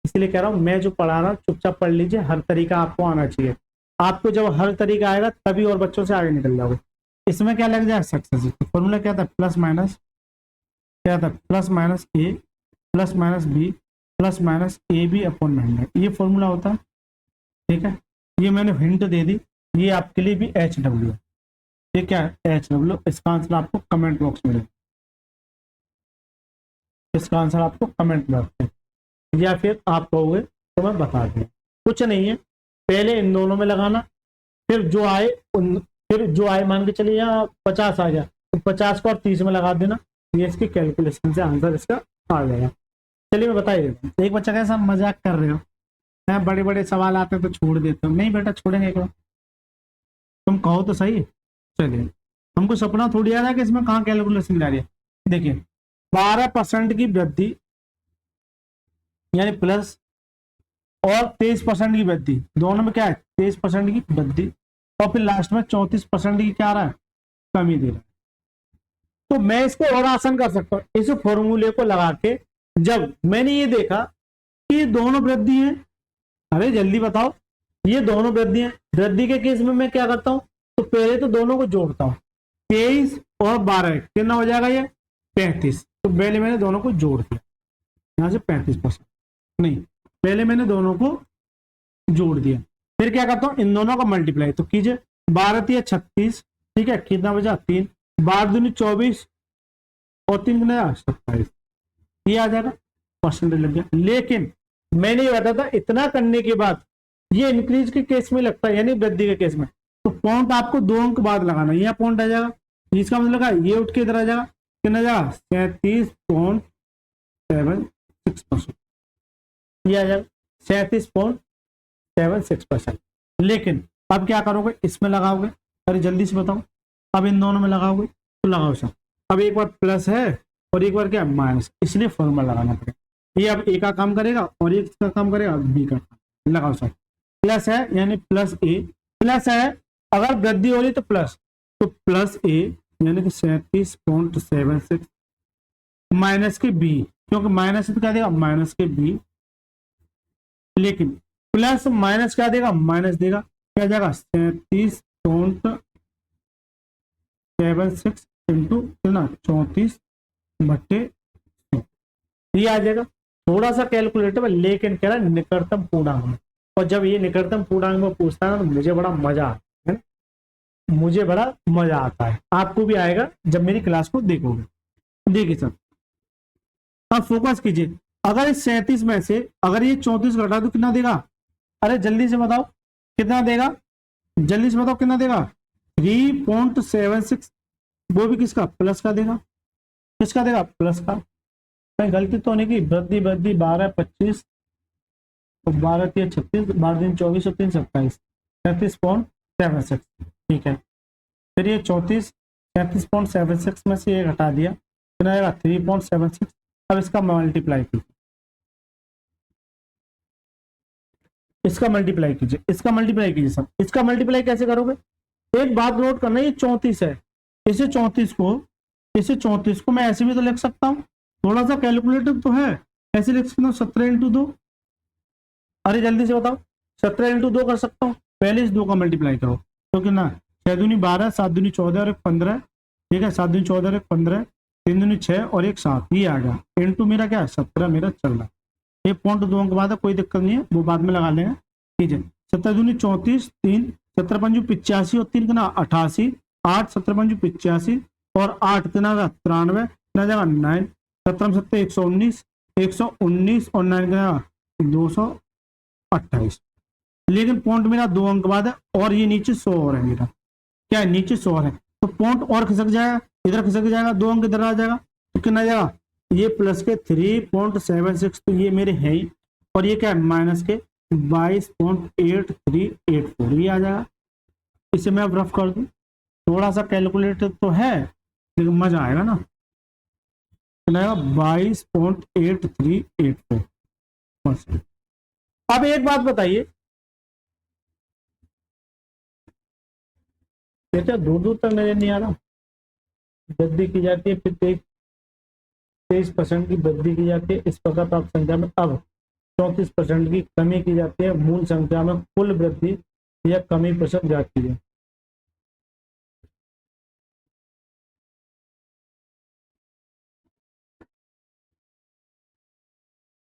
इसलिए कह रहा हूँ मैं जो पढ़ा रहा हूँ चुपचाप पढ़ लीजिए, हर तरीका आपको आना चाहिए। आपको जब हर तरीका आएगा तभी और बच्चों से आगे निकल जाओगे। इसमें क्या लग जाए, सक्सेस। फॉर्मूला क्या था, प्लस माइनस, क्या था, plus minus A plus minus B plus minus A B upon 100, ये फॉर्मूला होता है, ठीक है। ये मैंने हिंट दे दी, ये आपके लिए भी HW है। ये क्या है, HW, इसका आंसर आपको कमेंट बॉक्स में मिलेगा, इसका आंसर आपको कमेंट बॉक्स में, या फिर आप कहोगे तो मैं बता दूँ। कुछ नहीं है, पहले इन दोनों में लगाना, फिर जो आए फिर जो आए मान के चलिए यहाँ 50 आ गया, तो 50 को और 30 में लगा देना, ये इसकी कैलकुलेशन से आंसर इसका आ जाएगा। चलिए मैं बताइए, एक बच्चा कैसा मजाक कर रहे हो, मैं बड़े बड़े सवाल आते हैं तो छोड़ देते हो। नहीं बेटा छोड़ेंगे क्यों, तुम कहो तो सही। चलिए, हमको सपना थोड़ी आ रहा है कि इसमें कहाँ कैलकुलेशन जा रही है। देखिए 12% की वृद्धि यानी प्लस, और 23% की वृद्धि, दोनों में क्या है, 23% की वृद्धि, और फिर लास्ट में 34% की क्या आ रहा है, कमी दे रहा है। तो मैं इसको और आसान कर सकता हूं, इस फॉर्मूले को लगा के। जब मैंने ये देखा कि दोनों वृद्धि है, अरे जल्दी बताओ, ये दोनों वृद्धि है, वृद्धि के केस में मैं क्या करता हूं, तो पहले तो दोनों को जोड़ता हूं, 23 और 12 कितना हो जाएगा, ये 35। तो पहले मैंने दोनों को जोड़ दिया, यहां से 35%, नहीं पहले मैंने दोनों को जोड़ दिया, फिर क्या करता हूं, इन दोनों का मल्टीप्लाई। तो कीजिए 12 × 36, ठीक है, कितना बचा 3, 12 दूनी 24 और 3 कितना 27, ये आ जाएगा, परसेंटेज लग गया। लेकिन मैंने ये बताया था इतना करने के बाद ये इंक्रीज के केस में लगता है, यानी वृद्धि के केस में, तो पॉइंट आपको 2 अंक बाद लगाना, यहाँ पॉइंट आ जाएगा, इसका मतलब है ये उठ के इधर आ जाएगा, कितना जाएगा 37.76%, ये आ जाएगा 37.76%। लेकिन अब क्या करोगे, इसमें लगाओगे, अरे जल्दी से बताओ, अब इन दोनों में लगाओगे तो लगाओ सर। अब एक बार प्लस है और एक बार क्या माइनस, इसलिए फॉर्मूला लगाना पड़ेगा। ये अब ए का काम करेगा और एक का काम करेगा बी का काम। लगाओ सर, प्लस है यानी प्लस ए, प्लस है अगर वृद्धि हो रही तो प्लस, तो प्लस ए यानी कि 37.76 माइनस के बी, क्योंकि माइनस तो क्या देगा माइनस के बी, लेकिन प्लस माइनस क्या देगा माइनस देगा, क्या जाएगा 37.76 इंटू कितना 34/100, ये आ जाएगा। थोड़ा सा कैलकुलेटिव है लेकिन कह रहा है निकटतम पूर्णांक में, और जब ये निकटतम पूर्णांक में पूछता है ना तो मुझे बड़ा मजा आता है, मुझे बड़ा मजा आता है, आपको भी आएगा जब मेरी क्लास को देखोगे। देखिए सर, अब फोकस कीजिए, अगर इस 37 में से अगर ये 34 घटा तो कितना देगा, अरे जल्दी से बताओ कितना देगा, जल्दी से बताओ कितना देगा 3.76, वो भी किसका प्लस का देगा, किसका देगा प्लस का। कहीं गलती तो नहीं की, वृद्धि वृद्धि 12 25 और 12 3 36, 12 दिन 24 और 3 27, 37.76, ठीक है। फिर ये 34 37.76 में से ये घटा दिया, कितना आएगा 3.76। अब इसका मल्टीप्लाई कीजिए, इसका मल्टीप्लाई कीजिए, इसका मल्टीप्लाई कीजिए सब, इसका मल्टीप्लाई कैसे करोगे, एक बात नोट करना, ये 34 है, इसे 34 को मैं ऐसे भी तो लिख सकता हूँ, थोड़ा सा कैलकुलेटिव तो है, ऐसे लिख सकता हूँ 17 इंटू 2, अरे जल्दी से बताओ 17 इंटू 2 कर सकता हूँ, पहले इस 2 का मल्टीप्लाई करो, तो कितना 6 दूनी 12, 7 दूनी 14 और 1 15, ठीक है 7 दूनी 14 और 1 15, 3 दूनी 6 और 1 7, ये आ गया इंटू मेरा क्या है 17 मेरा चल रहा है। ये पॉइंट 2 के बाद है, कोई दिक्कत नहीं है, वो बाद में लगा लेंगे, ठीक है। 17 दूनी 34, 3 17 पंजू 85 और 3 कितना 88, 8 17 पंजू 85 और 8 कितना 93, कितना जाएगा 9, 17 7 119, 119 और 9 कितना 228, लेकिन पॉइंट मेरा 2 अंक बाद है और ये नीचे 100 और है मेरा, क्या है नीचे 100 है, तो पॉइंट और खिसक जाएगा, इधर खिसक जाएगा, 2 अंक इधर आ जाएगा, तो कितना जाएगा ये प्लस के 3.76, तो ये मेरे है ही, और ये क्या है माइनस के 22.8384, ये आ जाएगा। इसे मैं अब रफ कर दूं, थोड़ा सा कैलकुलेटर तो है लेकिन मजा आएगा ना, 22.8384। अब एक बात बताइए, बेटा दूर दूर तक नजर नहीं आ रहा, वृद्धि की जाती है, फिर 23% की वृद्धि की जाती है इस प्रकार प्राप्त संख्या में, अब 34% की कमी की जाती है मूल संख्या में, कुल वृद्धि या कमी प्रतिशत ज्ञात कीजिए।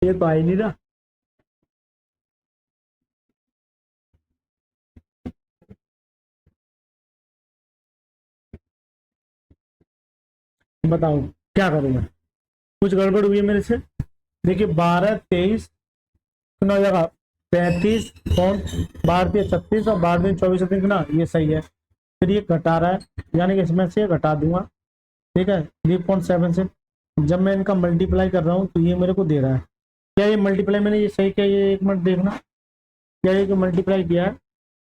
ये तो आई नहीं रहा, बताओ क्या करूं मैं, कुछ गड़बड़ हुई है मेरे से। देखिए 12 23 कितना हो जाएगा 35 12 3 36 और 12 दिन 24 दिन कितना, ये सही है। फिर ये घटा रहा है यानी कि इसमें से घटा दूंगा, ठीक है 3.76, जब मैं इनका मल्टीप्लाई कर रहा हूँ तो ये मेरे को दे रहा है, क्या ये मल्टीप्लाई मैंने ये सही किया, ये एक मिनट देखना, क्या ये जो मल्टीप्लाई किया है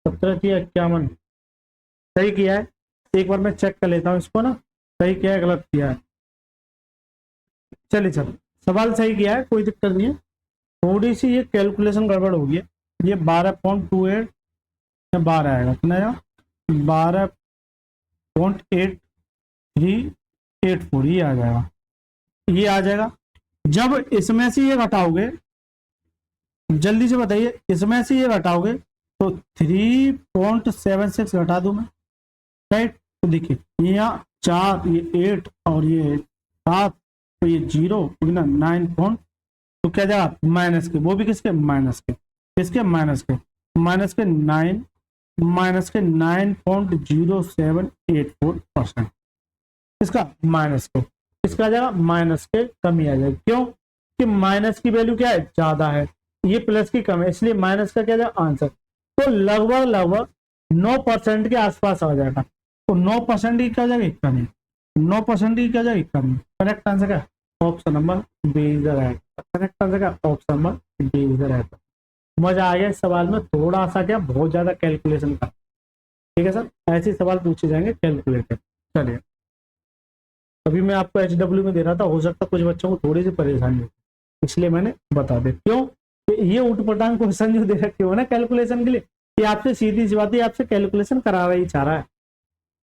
17 सही किया है, एक बार मैं चेक कर लेता हूँ इसको ना, सही किया है गलत किया है। चलिए सर, सवाल सही किया है, कोई दिक्कत नहीं है, थोड़ी सी ये कैलकुलेशन गड़बड़ होगी है, ये 12.28 या 12 आएगा कितना, 12.8384, ये आ जाएगा, ये आ जाएगा। जब इसमें से ये घटाओगे, जल्दी से बताइए, इसमें से ये घटाओगे तो 3.76 घटा दूं मैं, राइट, तो देखिए ये यहाँ 4 ये 8 और ये 7, तो ये 0 ना 9 पॉइंट, तो क्या जाएगा माइनस के, वो भी किसके माइनस के, किसके माइनस के 9.0784%, इसका माइनस के, इसका जाएगा माइनस के, कमी आ जाएगी, क्यों कि माइनस की वैल्यू क्या है ज्यादा है, ये प्लस की कम है, इसलिए माइनस का क्या जाएगा आंसर, तो लगभग 9% के आसपास आ जाएगा, तो 9% की क्या जाएगी कमी, 9% की क्या जाएगी कमी, करेक्ट आंसर क्या option number B is the right, correct answer क्या option number B is the right. मजा आ गया इस सवाल में, थोड़ा सा क्या बहुत ज्यादा कैलकुलेशन का, ठीक है सर, ऐसे सवाल पूछे जाएंगे कैलकुलेटर। चलिए अभी मैं आपको HW में दे रहा था, हो सकता कुछ बच्चों को थोड़ी सी परेशानी हो, इसलिए मैंने बता दिया। क्यों? ये ऊटपटांग क्वेश्चन जो दे रखे हो ना कैलकुलेशन के लिए, ये आपसे सीधी सी बात है, आपसे कैलकुलेशन करा रहा ही चाह रहा है।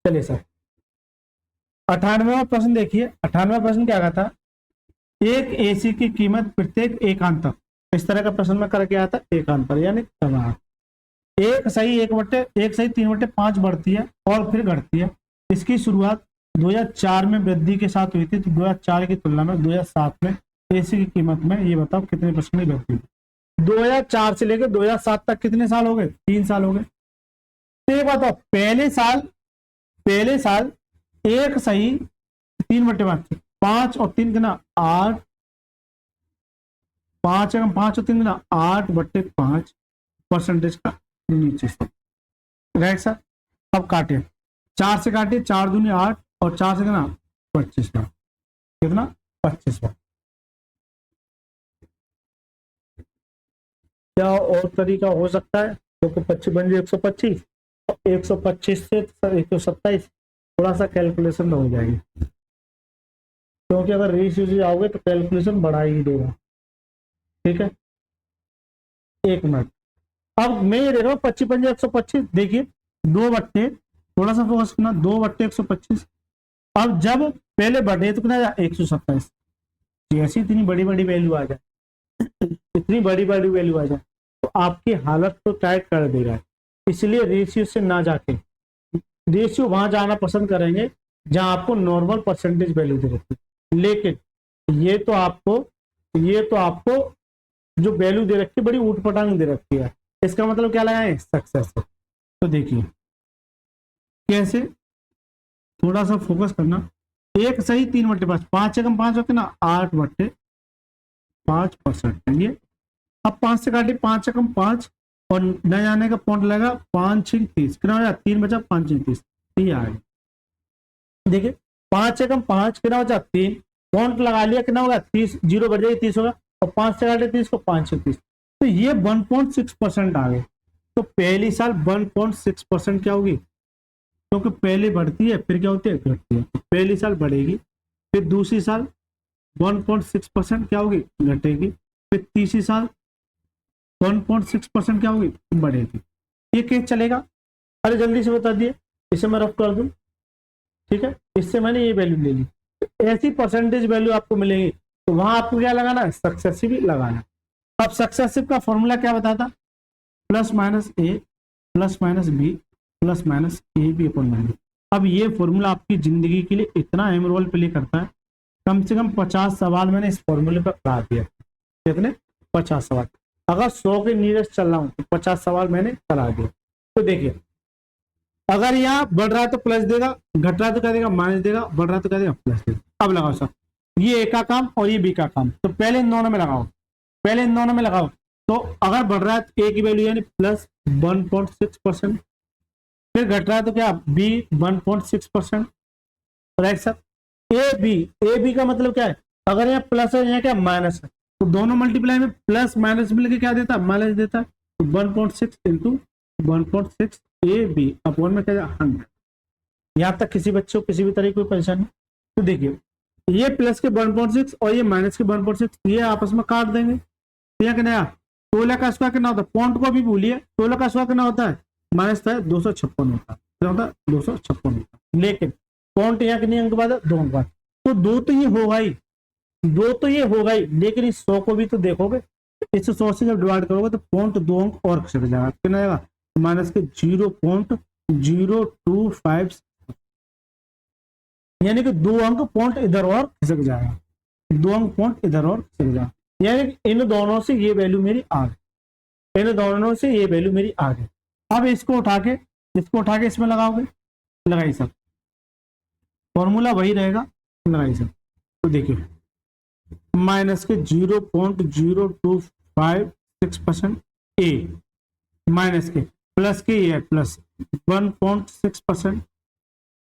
चलिए सर 98वां प्रश्न देखिए। 98वां प्रश्न क्या था, एक एसी की कीमत प्रत्येक एकांतर, इस तरह का प्रश्न में करके आया था, एकांतर यानी एक सही 3/5 बढ़ती है और फिर घटती है। इसकी शुरुआत 2004 में वृद्धि के साथ हुई थी, तो 2004 की तुलना में 2007 में एसी की कीमत में ये बताओ कितने % की वृद्धि हुई। 2004 से लेकर 2007 तक कितने साल हो गए? 3 साल हो गए। तो ये बताओ पहले साल एक सही 3/5, 5 और 3 गुना 8, 5 और 3 गुना 8/5% का नीचे से, राइट सर। अब काटे 4 से काटे, 4 दूनी 8 और 4 से कितना 25 बार, कितना 25 बार। क्या और तरीका हो सकता है? तो 25 बन जाए 125, 125 से 127, थोड़ा सा कैलकुलेशन हो जाएगी, क्योंकि अगर रेशियो से आओगे तो कैलकुलेशन बढ़ा ही देगा। ठीक है, 1 मिनट। अब मैं ये देख रहा हूँ 25 पंजे 125, देखिए 2/, थोड़ा सा फोकस करना, 2/125। अब जब पहले बढ़े तो कितना 127, जैसी इतनी बड़ी बड़ी वैल्यू आ जाए, इतनी बड़ी बड़ी वैल्यू आ जाए तो आपकी हालत तो टाइट कर देगा। इसलिए रेशियो से ना जाके रेशियो वहां जाना पसंद करेंगे जहां आपको नॉर्मल परसेंटेज वैल्यू दे रखी है। लेकिन ये तो आपको जो वैल्यू दे रखी है बड़ी ऊटपटांग दे रखी है, इसका मतलब क्या लगाएं? सक्सेस। तो देखिए कैसे, थोड़ा सा फोकस करना। एक सही 3/5, 5 एकम 5 होते ना 8/5%। ये अब 5 से काटे, 5 एकम 5 और न जाने का पॉइंट लगा 5 6 30, कितना हो जाए 3 बचा 5 6 30, ये आ गया। देखिए 5 एकम 5 कितना हो जाए 3, पॉइंट लगा लिया, कितना होगा 30, 0 बढ़ जाएगी 30 होगा, और 5 से काटे 30 को 5 6 30, तो ये 1.6% आ गए। तो पहली साल 1.6% क्या होगी? क्योंकि पहले बढ़ती है फिर क्या होती है? घटती है। तो पहली साल बढ़ेगी, फिर दूसरी साल 1.6% क्या होगी? घटेगी, फिर तीसरी साल 1.6% क्या होगी? बढ़ेगी। ये केस चलेगा? अरे जल्दी से बता दिए, इसे मैं रफ कर दूं। ठीक है, इससे मैंने ये वैल्यू ले ली, तो ऐसी परसेंटेज वैल्यू आपको मिलेगी, तो वहां आपको क्या लगाना है? सक्सेसिव लगाना। अब सक्सेसिव का फॉर्मूला क्या बताता? +-a +-b +-ab/। अब ये फॉर्मूला आपकी जिंदगी के लिए इतना अहम रोल प्ले करता है, कम से कम 50 सवाल मैंने इस फॉर्मूले पर करा दिया। कितने? 50 सवाल। अगर 100 के नियरेस्ट चल रहा हूं तो 50 सवाल मैंने करा दिया। तो देखिए अगर यहाँ बढ़ रहा है तो प्लस देगा, घट रहा है तो क्या देगा? माइनस देगा, बढ़ रहा है तो क्या देगा? प्लस देगा। अब लगाओ सर, ये ए का काम और ये बी का काम, तो पहले इन दोनों में लगाओ, तो अगर बढ़ रहा है तो ए की वैल्यू यानी +1.6%, फिर घट रहा है तो क्या? B 1.6%, right sir. A B का मतलब क्या है? अगर यहाँ प्लस है यहाँ क्या माइनस है, तो दोनों मल्टीप्लाई में प्लस माइनस मिलकर क्या देता है? माइनस देता है। तो 1.6 इंटू 1.6 ए बी अपॉन में क्या 100। यहाँ तक किसी बच्चे को किसी भी तरह की कोई परेशानी? तो देखिए ये प्लस के 1.6 और ये माइनस के 1.6 ये आपस में काट देंगे, तो यहाँ क्या 16 का स्क्वायर कितना होता है? पॉइंट को भी भूलिए, 16 का स्क्वायर कितना होता है? माइनस था 256 होता है, क्या होता है? 256 होता है। लेकिन पॉइंट यहाँ कितने अंक बाद है? 2 अंक बाद, तो 2 तो ये होगा ही, लेकिन इस 100 को भी तो देखोगे, इस 100 से जब डिवाइड करोगे तो पॉइंट 2 अंक और खसक जाएगा, कितना जाएगा? माइनस के 0.025, यानी कि 2 अंक पॉइंट इधर और खिसक जाएगा, 2 अंक पॉइंट इधर और खिसक जाएगा, यानी इन दोनों से ये वैल्यू मेरी आ गई, अब इसको उठा के इसमें लगाओगे, लगाइए सब, फॉर्मूला वही रहेगा, लगाइए सब। तो देखिए माइनस के 0.0256% ए, माइनस के प्लस के ये प्लस 1.6%।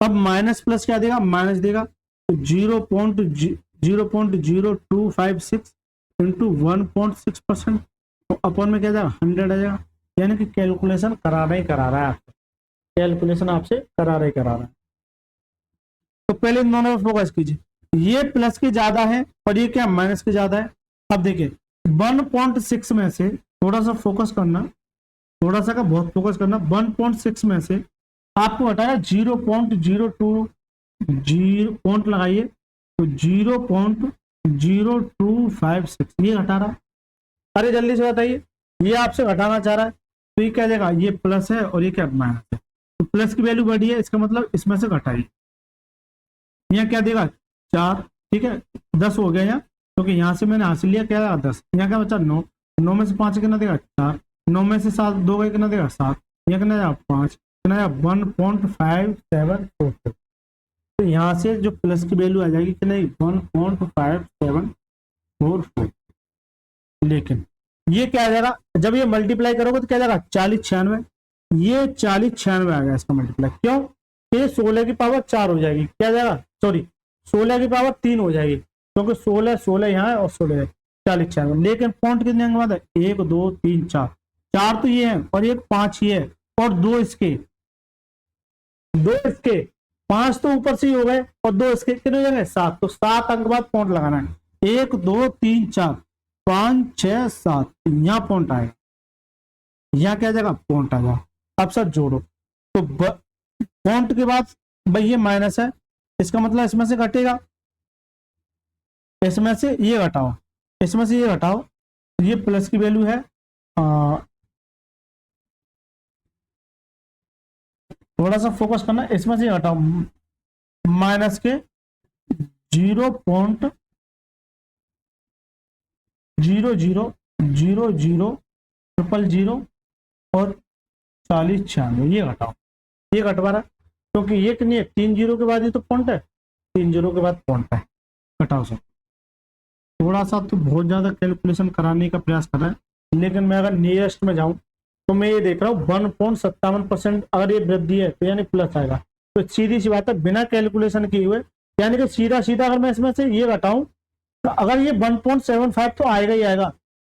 अब माइनस प्लस क्या देगा? माइनस देगा, तो 0.0256 इंटू 1.6% अपॉन में क्या जाएगा? 100 आ जाएगा, यानी कि कैलकुलेशन कराना ही करा रहा है आपको, कैलकुलेशन आपसे करा रहा है। तो पहले इन दोनों पर फोकस कीजिए, ये प्लस के ज्यादा है और ये क्या माइनस के ज्यादा है। अब देखिए 1.6 में से थोड़ा सा फोकस करना, थोड़ा सा का बहुत फोकस करना, 1.6 में से आपको हटाया 0.02, जीरो पॉइंट लगाइए तो 0.0256 ये हटा रहा। अरे जल्दी से बताइए, ये आपसे घटाना चाह रहा है तो ये क्या देगा, ये प्लस है और ये क्या माइनस है, तो प्लस की वैल्यू बढ़ी है, इसका मतलब इसमें से घटाइए। यहाँ क्या देगा 4, ठीक है 10 हो गया यहाँ, क्योंकि यहाँ से मैंने हासिल लिया क्या 10, यहाँ क्या बचा 9, 9 में से 5 कितना देगा 4, 9 में से 7 2 गए कितना देगा 7, यहाँ कितना देगा 5, कितना 1.5744। तो यहाँ से जो प्लस की वैल्यू आ जाएगी कि नहीं 1.5744। लेकिन ये क्या आ जाएगा, जब ये मल्टीप्लाई करोगे तो क्या जाएगा 4096, ये 4096 आ गया इसका मल्टीप्लाई, क्यों, ये 16 की पावर 4 हो जाएगी, क्या जाएगा सॉरी 16 की पावर 3 हो जाएगी, क्योंकि 16 यहाँ है और 16 है 4096। लेकिन पॉइंट कितने के बाद है 1 2 3 4, 4 तो ये है और एक 5 ये है और 2 इसके, 5 तो ऊपर से ही हो गए और 2 इसके कितने हो जाएंगे 7, तो 7 अंक बाद पॉइंट लगाना है, 1 2 3 4 5 6 7, यहाँ पॉइंट आएगा, यहाँ क्या जाएगा पॉइंट आएगा। अब सर जोड़ो तो पॉइंट के बाद भाई ये माइनस है, इसका मतलब इसमें से घटेगा, इसमें से ये घटाओ, इसमें से ये घटाओ, ये प्लस की वैल्यू है, थोड़ा सा फोकस करना, इसमें से घटाओ माइनस के 0.000000 और 4096 ये घटाओ, ये घटवा रहा क्योंकि ये कि नहीं है 3 जीरो के बाद ही तो पॉइंट है, 3 जीरो के बाद पॉइंट है, घटाओ सर। थोड़ा सा तो बहुत ज्यादा कैलकुलेशन कराने का प्रयास कर रहा है, लेकिन मैं अगर नियरेस्ट में जाऊं तो मैं ये देख रहा हूँ 1.57% अगर ये वृद्धि है तो यानी प्लस आएगा, तो सीधी सी बात है बिना कैलकुलेशन किए हुए, यानी कि सीधा सीधा अगर मैं इसमें से ये घटाऊं तो अगर ये 1.75 तो आएगा ही आएगा,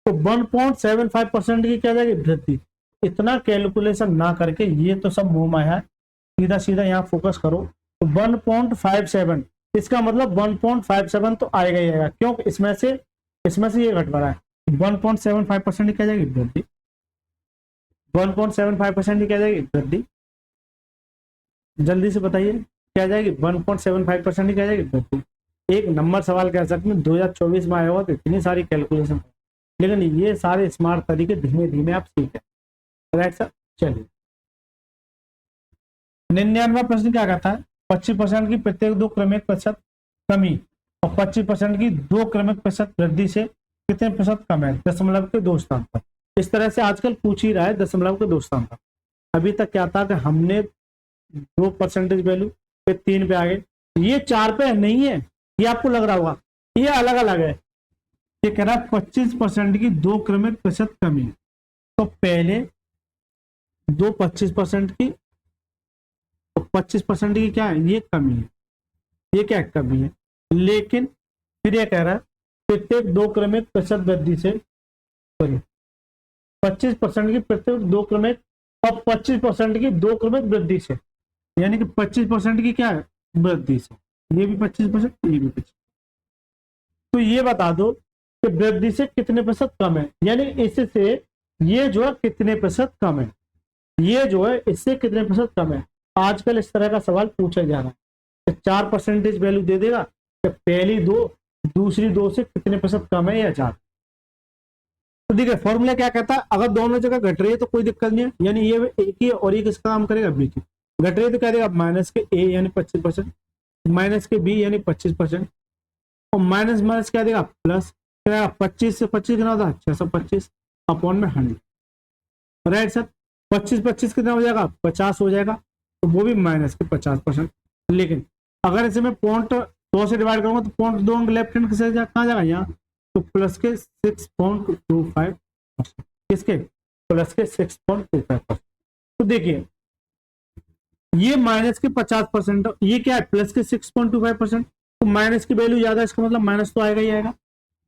तो 1.75% की क्या जाएगी वृद्धि। इतना कैलकुलेशन ना करके ये तो सब मुंह माया है, सीधा सीधा यहाँ फोकस करो तो 1.57, इसका मतलब 1.57 तो आएगा ही आएगा, क्यों इसमें से ये घट रहा है, 1.75% की क्या जाएगी वृद्धि, 1.75% की क्या जाएगी वृद्धि, जल्दी से बताइए क्या जाएगी 1.75% की क्या जाएगी वृद्धि। एक नंबर सवाल कह सकते हैं 2024 में आया हुआ तो इतनी सारी कैलकुलेशन, लेकिन ये सारे स्मार्ट तरीके धीमे धीमे आप सीखें, राइट सर। चलिए 99वां प्रश्न क्या कहता है, 25% की प्रत्येक 2 क्रमिक प्रतिशत कमी और 25% की 2 क्रमिक प्रतिशत वृद्धि से कितने प्रतिशत कम है, दशमलव के 2 स्थान पर। इस तरह से आजकल पूछ ही रहा है दशमलव के 2 स्थान पर। अभी तक क्या था कि हमने 2% वैल्यू फिर 3 पे आ गए, ये 4 पे नहीं है, ये आपको लग रहा होगा ये अलग अलग है। ये कह रहा है 25% की 2 क्रमिक प्रतिशत कमी, तो पहले 25% की, तो 25% की क्या है ये कमी है, ये क्या कमी है, लेकिन फिर ये कह रहा है प्रत्येक 2 क्रमिक प्रतिशत वृद्धि से, सॉरी 25% की प्रत्येक 2 क्रमिक और 25% की 2 क्रमिक वृद्धि से, यानी कि 25% की क्या है वृद्धि से, ये भी 25%, ये भी 25%। तो ये बता दो कि वृद्धि से कितने प्रतिशत कम है, यानी इससे ये जो है कितने प्रतिशत कम है, ये जो है इससे कितने प्रतिशत कम है। आजकल इस तरह का सवाल पूछा जा रहा है कि 4% वैल्यू दे देगा कि पहली 2 दूसरी 2 से कितने प्रतिशत कम है या 4। तो देखिए फॉर्मूला क्या कहता है, अगर दोनों जगह घट रही है तो कोई दिक्कत नहीं है, यानी ये एक ही और एक इसका काम करेगा बी की, घट रही है तो क्या देगा माइनस के ए यानी 25%, माइनस के बी यानी 25%, और माइनस माइनस क्या देगा प्लस, 25 से 25 कितना होता है 625 अपॉन में 100, राइट सर। 25 कितना हो जाएगा 50 हो जाएगा, तो वो भी माइनस के 50%। लेकिन अगर इसे मैं पॉइंट 2 से डिवाइड करूंगा तो पॉइंट 2 लेफ्ट हैंड से कहाँ जाएगा यहाँ, तो प्लस के 6.25%, किसके प्लस के 6.25%। तो देखिए ये माइनस के 50%, ये क्या है प्लस के 6.25%, तो माइनस की वैल्यू ज्यादा, इसका मतलब माइनस तो आएगा ही आएगा।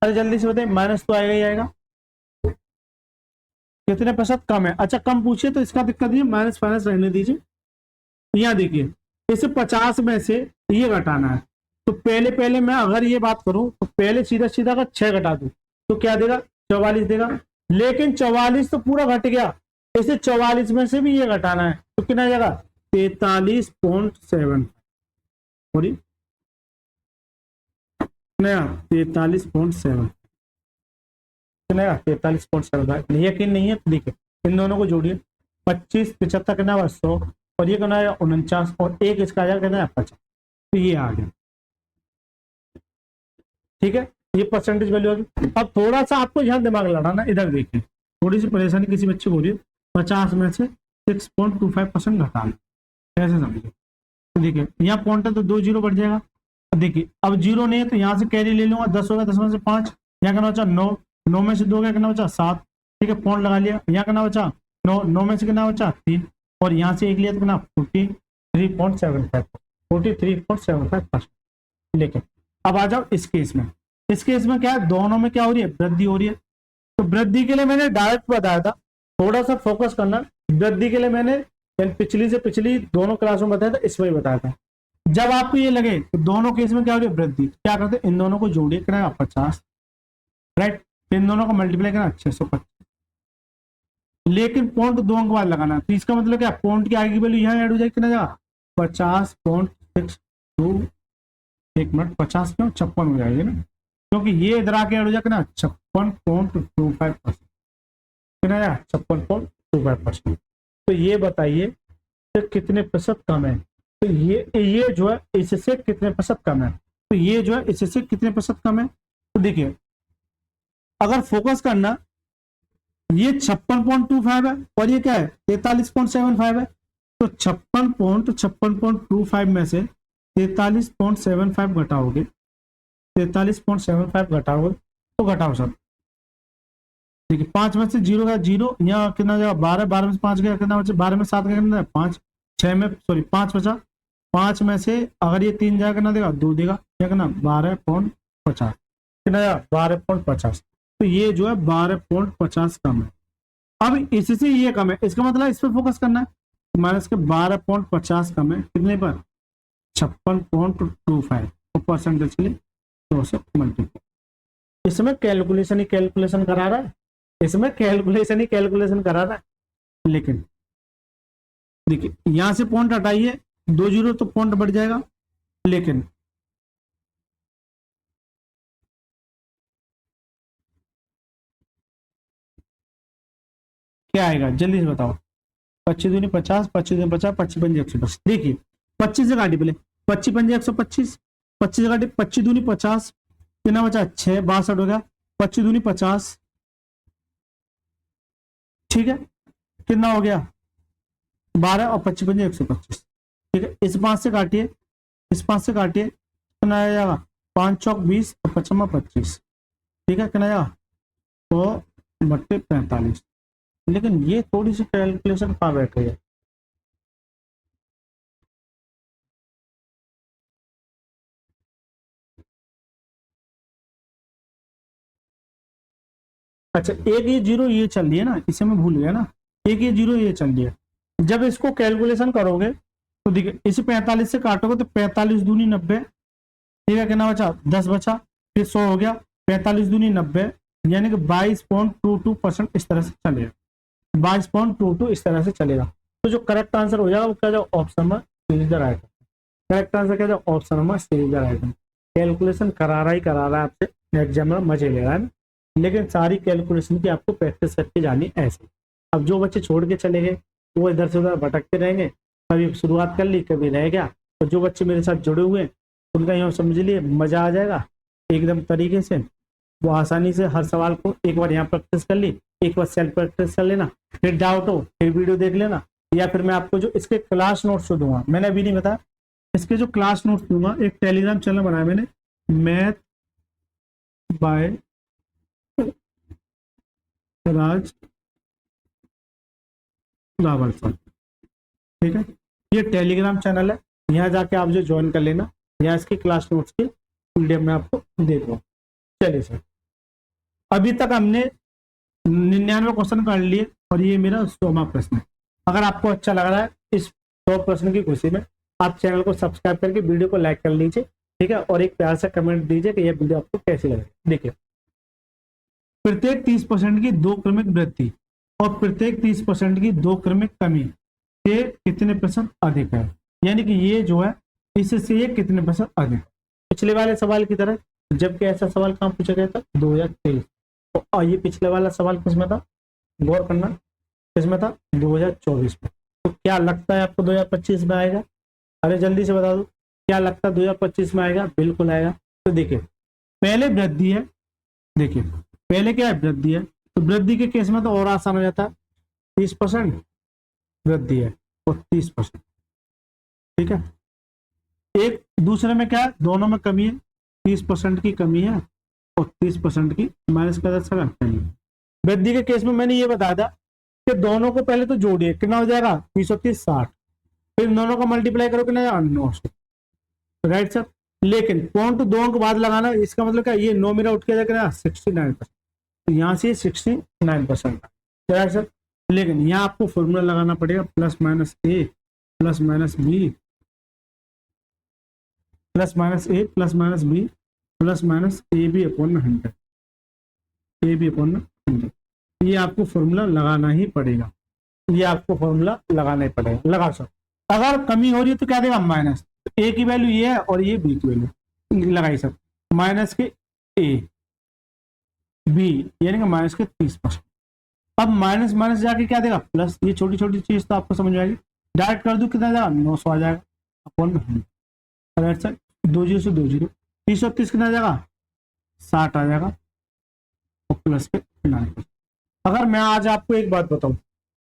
अरे जल्दी से बताइए माइनस तो आएगा ही आएगा, कितने प्रतिशत कम है। अच्छा कम पूछिए तो इसका दिक्कत नहीं है, माइनस फाइनस रहने दीजिए। यहाँ देखिए इस 50 में से ये घटाना है। तो पहले पहले मैं अगर ये बात करूं तो पहले सीधा सीधा अगर 6 घटा दूं तो क्या देगा, 44 देगा। लेकिन 44 तो पूरा घट गया, इसे 44 में से भी ये घटाना है तो कितना जाएगा, 43.7 सॉरी 43.7 कितना, 43.7। यकीन नहीं है देखिए इन दोनों को जोड़िए, 25 75 कितना हुआ 100 और ये कितना है 49 और एक इसका आ जाएगा कितना है 50, तो ये आ गया। ठीक है, ये परसेंटेज वैल्यू आ गई। अब थोड़ा सा आपको यहाँ दिमाग लड़ाना, इधर देखिए थोड़ी सी परेशानी किसी बच्चे को हो रही है, 50 में से 6.25% घटाना, कैसे समझिए। तो देखिए यहाँ पॉइंट है तो 2 जीरो बढ़ जाएगा। देखिए अब जीरो नहीं है तो यहाँ से कैरी ले लूंगा, 10 होगा, 10 में से 5, यहाँ कितना बचा 9, 9 में से 2 गया कितना बचा 7। ठीक है पॉइंट लगा लिया, यहाँ कितना बचा 9, 9 में से कितना बचा 3 और यहाँ से एक लिया तो कितना 43.75%। लेकिन अब आ जाओ इस केस में, इस केस में क्या है, दोनों में क्या हो रही है, वृद्धि हो रही है। तो वृद्धि के लिए मैंने डायरेक्ट बताया था, थोड़ा सा फोकस करना। वृद्धि के लिए मैंने पिछली से पिछली दोनों क्लासों में बताया था, इसमें ही बताया था। जब आपको ये लगे तो दोनों केस में क्या हो रही है वृद्धि, क्या करते हैं इन दोनों को जोड़िए कितना 50, राइट, इन दोनों को मल्टीप्लाई करना 625। लेकिन पॉइंट 2 अंक बाद लगाना, तो इसका मतलब क्या, पॉइंट की आगे की वैल्यू यहाँ ऐड हो जाएगी कितना जाएगा 50.62, 1 मिनट 50 क्यों 56 हो जाएगी ना, क्योंकि ये इधर आके ऐड हो जाएगा ना 56.25%, कितना जाएगा 56.25%। तो ये बताइए कि कितने प्रतिशत कम है, तो ये जो है इससे कितने प्रतिशत कम है, तो ये जो है इससे कितने प्रतिशत कम है। तो देखिए अगर फोकस करना, ये 56.25 है और ये क्या है 43.75 है, तो 56.25 में से 43.75 घटाओगे, 43.75 घटाओगे तो घटाओ सब। देखिए 5 में से 0 गया 0, यहाँ कितना जाएगा 12, 12 में से 5 गया कितना बचा, 12 में 7 गया कितना 5, 6 में सॉरी 5 बचा, 5 में से अगर ये 3 जाएगा कितना देगा 2 देगा, क्या करना 12.50, कितना जाएगा 12.50। तो ये जो है 12.50 कम है। अब इससे ये कम है, इसका मतलब इस पर फोकस करना है, माइनस के 12.50 कम है कितने पर 56.25 और परसेंटेज के लिए 2 से मल्टीप्लाई। इसमें कैलकुलेशन ही कैलकुलेशन करा रहा है, इसमें कैलकुलेशन ही कैलकुलेशन करा रहा है। लेकिन देखिए यहां से पॉइंट हटाइए 2 जीरो तो पॉइंट बढ़ जाएगा, लेकिन क्या आएगा जल्दी से बताओ, 25 दूनी 50, 25 दूनी 50, 25 पंजे 110। देखिए 25 से काटी पहले, 25 पंजे 125, 25 से काटी 25 दूनी 50, कितना बचा 6, 62 हो गया, 25 दूनी 50, ठीक है कितना हो गया 12 और 25 पंजे 125। ठीक है इस 5 से काटिए, इस 5 से काटिए कितना आ जाएगा 5 चौक 20 और 55 25, ठीक है कितना आएगा 100/45। लेकिन ये थोड़ी सी कैलकुलेशन कहाँ बैठ रही है, अच्छा एक ये जीरो ये चल रही है ना, इसे मैं भूल गया ना, एक ये जीरो ये चल रही है। जब इसको कैलकुलेशन करोगे तो देखिए इसे 45 से काटोगे तो 45 दूनी 90, ठीक है कितना बचा 10 बचा, फिर 100 हो गया, 45 दूनी 90 यानी कि 22.22% इस तरह से चलेगा, 22.22 इस तरह से चलेगा। तो जो करेक्ट आंसर हो जाएगा वो क्या जाएगा ऑप्शन में series the right, correct answer क्या जाएगा ऑप्शन में सीरीज द राइट। कैलकुलेशन करा रहा है आपसे, एग्जाम में मजे ले रहा है ना, लेकिन सारी कैलकुलेशन की आपको प्रैक्टिस करके जानी ऐसे। अब जो बच्चे छोड़ के चले गए वो इधर से उधर भटकते रहेंगे, कभी शुरुआत कर ली कभी रह गया, तो जो बच्चे मेरे साथ जुड़े हुए हैं उनका यहाँ समझ लिए मजा आ जाएगा एकदम तरीके से, वो आसानी से हर सवाल को एक बार यहाँ प्रैक्टिस कर ली, एक बार सेल्फ प्रैक्टिस कर लेना, फिर डाउट हो फिर वीडियो देख लेना, या फिर मैं आपको जो इसके क्लास नोट्स दूंगा, मैंने अभी नहीं बताया, इसके जो क्लास नोट्स दूंगा, एक टेलीग्राम चैनल बनाया मैंने मैथ बाय राज रावलसर, ठीक है ये टेलीग्राम चैनल है, यहाँ जाके आप जो ज्वाइन कर लेना, यहाँ इसकी क्लास नोट्स की पीडीएफ में आपको दे दूंगा। चलिए सर अभी तक हमने 99 क्वेश्चन कर लिए और ये मेरा 100वां प्रश्न है। अगर आपको अच्छा लग रहा है इस 100 प्रश्न की खुशी में आप चैनल को सब्सक्राइब करके वीडियो को लाइक कर लीजिए, ठीक है, और एक प्यार से कमेंट दीजिए कि यह वीडियो आपको कैसी लगे। देखिए, प्रत्येक 30% की दो क्रमिक वृद्धि और प्रत्येक 30% की दो क्रमिक कमी के कितने प्रतिशत अधिक है, यानी कि ये जो है इससे ये कितने प्रतिशत अधिक है। पिछले वाले सवाल की तरह, जबकि ऐसा सवाल कहाँ पूछा गया था, 2023। और ये पिछले वाला सवाल किसमें था, गौर करना, किसमें था, 2024 में। तो क्या लगता है आपको 2025 में आएगा? अरे जल्दी से बता दो, क्या लगता है 2025 में आएगा? बिल्कुल आएगा। तो देखिए, पहले वृद्धि है, देखिए पहले क्या है, वृद्धि है, तो वृद्धि के केस में तो और आसान हो जाता है, 30% वृद्धि है और 30%, ठीक है। एक दूसरे में क्या है, दोनों में कमी है, 30% की कमी है और 30% की माइनस का कमी। वृद्धि के केस में मैंने ये बताया था कि दोनों को पहले तो जोड़िए, कितना हो जाएगा, 30 60, फिर दोनों का मल्टीप्लाई करो कितना, 900, राइट सर। लेकिन पॉइंट दो अंक बाद लगाना, इसका मतलब क्या, ये 9 मेरा उठ के जाएगा 69%, तो यहाँ से 69%, राइट सर। लेकिन यहाँ आपको फॉर्मूला लगाना पड़ेगा, plus minus A plus minus B plus minus A plus minus B plus minus A B upon 100, A B upon 100। ये आपको फॉर्मूला लगाना ही पड़ेगा, ये आपको फॉर्मूला लगाना ही पड़ेगा। लगा सर, अगर कमी हो रही है तो क्या देगा, माइनस, ए की वैल्यू ये है और ये बी की वैल्यू लगाई सर, माइनस के ए बी यानी कि माइनस के 30%। अब माइनस माइनस जाके क्या देगा, प्लस, ये छोटी छोटी चीज तो आपको समझ में आएगी, डायरेक्ट कर दूं कितना जाएगा, 900 आ जाएगा अपॉन 100, सर 2 0 से 2 0, 30 30 कितना आ जाएगा, 60 आ जाएगा और प्लस पे 9%। अगर मैं आज आपको एक बात बताऊं,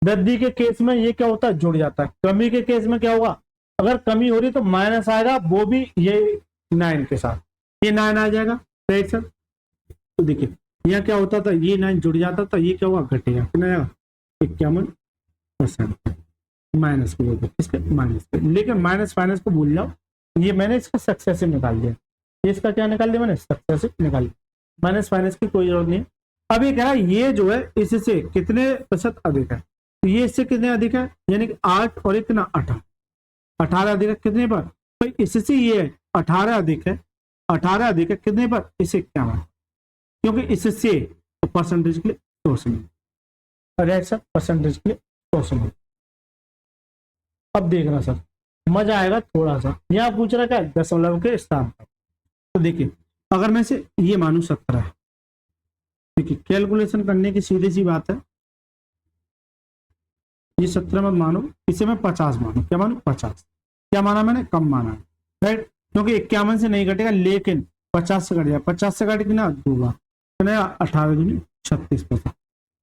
वृद्धि के केस में ये क्या होता है, जुड़ जाता है, कमी के केस में क्या होगा, अगर कमी हो रही तो माइनस आएगा, वो भी ये 9 के साथ, ये 9 आ जाएगा, राइट सर। तो देखिए यहाँ क्या होता था, ये 9 जुड़ जाता था, ये क्या हुआ, घटेगा, कितना आएगा, 51% माइनस के ऊपर, इसके माइनस पे। लेकिन माइनस फाइनस को भूल जाओ, ये मैंने इसका सक्सेसिव निकाल दिया, ये इसका क्या निकाल दिया मैंने, सक्सेसिव निकाल दिया, माइनस फाइनस की कोई जरूरत नहीं है। अब ये कह रहा है ये जो है इससे कितने प्रतिशत अधिक है, तो ये इससे कितने अधिक है, यानी कि 8 और एक ना 18 अधिक है, कितने पर, तो इससे ये 18 अधिक है, 18 अधिक है कितने पर, इसे 51, क्योंकि इससे परसेंटेज के लिए 100, राइट सर, परसेंटेज के लिए 100। अब देखना सर, मजा आएगा थोड़ा सा, यहाँ पूछ रहा क्या, दशमलव के स्थान पर। तो देखिए, अगर मैं से ये मानू 17 है, देखिए कैलकुलेशन करने की सीधी सी बात है, ये 17 मत मानो, इसे मैं 50 मानू, क्या मानू, 50, क्या माना मैंने, कम माना है, राइट, क्योंकि 51 से नहीं घटेगा, लेकिन 50 से घट जाए, 50 से घट के ना 2 बार, 18 दूनी 36%,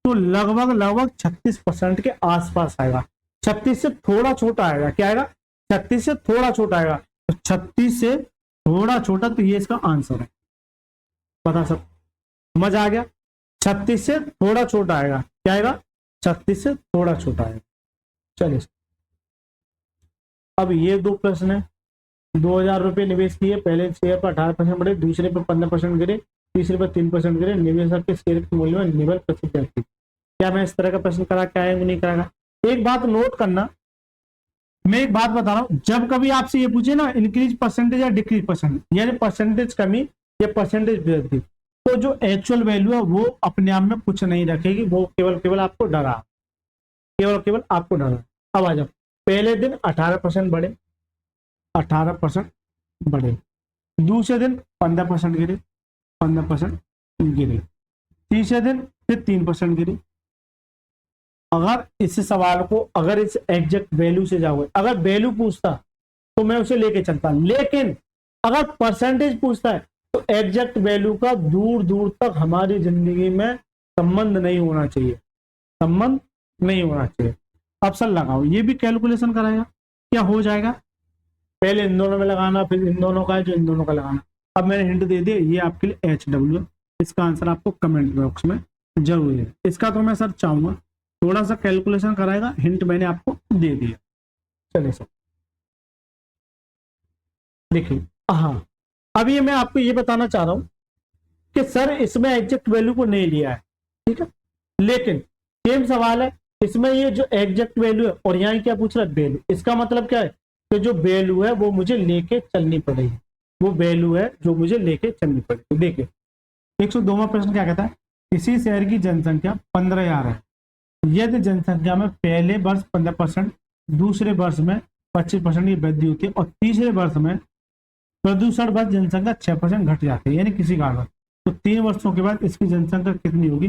तो लगभग 36% के आसपास आएगा, 36 से थोड़ा छोटा आएगा, क्या आएगा, 36 से थोड़ा छोटा आएगा, तो 36 से थोड़ा छोटा, तो ये इसका आंसर है, पता सब, मजा आ गया। 36 से थोड़ा छोटा आएगा, क्या आएगा, 36 से थोड़ा छोटा आएगा। चलिए, अब ये दो प्रश्न है, 2000 रुपये निवेश किए, पहले शेयर पर 18% बढ़े, दूसरे पर 15% गिरे, तीसरे पर 3% गिरे, निवेशक के शेयर के मूल्य में निर्भर प्रतिशत, क्या मैं इस तरह का प्रश्न करा के आएंगे, नहीं करागा। एक बात नोट करना, मैं एक बात बता रहा हूं, जब कभी आपसे ये पूछे ना इंक्रीज परसेंटेज या डिक्रीज परसेंटेज, यानी परसेंटेज कमी या परसेंटेज वृद्धि, तो जो एक्चुअल वैल्यू है वो अपने आप में कुछ नहीं रखेगी, वो केवल आपको डरा, केवल आपको डरा। अब आ जाओ, पहले दिन 18% बढ़े, 18% बढ़े, दूसरे दिन 15% गिरे, 15% गिरे, तीसरे दिन फिर 3% गिरे। अगर इस सवाल को, अगर इस एग्जैक्ट वैल्यू से जाओगे, अगर वैल्यू पूछता तो मैं उसे लेके चलता, लेकिन अगर परसेंटेज पूछता है तो एग्जैक्ट वैल्यू का दूर दूर तक हमारी जिंदगी में संबंध नहीं होना चाहिए, संबंध नहीं होना चाहिए। अब सर लगाओ, ये भी कैलकुलेशन कराएगा, क्या हो जाएगा, पहले इन दोनों में लगाना, फिर इन दोनों का है जो इन दोनों का लगाना। अब मैंने हिंट दे दिया, ये आपके लिए HW, इसका आंसर आपको कमेंट बॉक्स में जरूर है। इसका तो मैं सर चाहूंगा थोड़ा सा कैलकुलेशन कराएगा, हिंट मैंने आपको दे दिया। चलिए सर, देखिए, हाँ, अब ये मैं आपको ये बताना चाह रहा हूं कि सर इसमें एग्जैक्ट वैल्यू को नहीं लिया है, ठीक है, लेकिन सेम सवाल है, इसमें ये जो एग्जैक्ट वैल्यू है और यहाँ क्या पूछ रहा है, वैल्यू, इसका मतलब क्या है, कि जो वैल्यू है वो मुझे लेके चलनी पड़ेगी, वो वैल्यू है जो मुझे लेके चलनी पड़ेगी। देखिए 102वां प्रश्न क्या कहता है, किसी शहर की जनसंख्या 15,000 है, यदि जनसंख्या में पहले वर्ष 15%, दूसरे वर्ष में 25% की वृद्धि होती है और तीसरे वर्ष में प्रदूषण वर्ष जनसंख्या 6% घट जाती है, यानी किसी कारण, तो 3 वर्षों के बाद इसकी जनसंख्या कितनी होगी,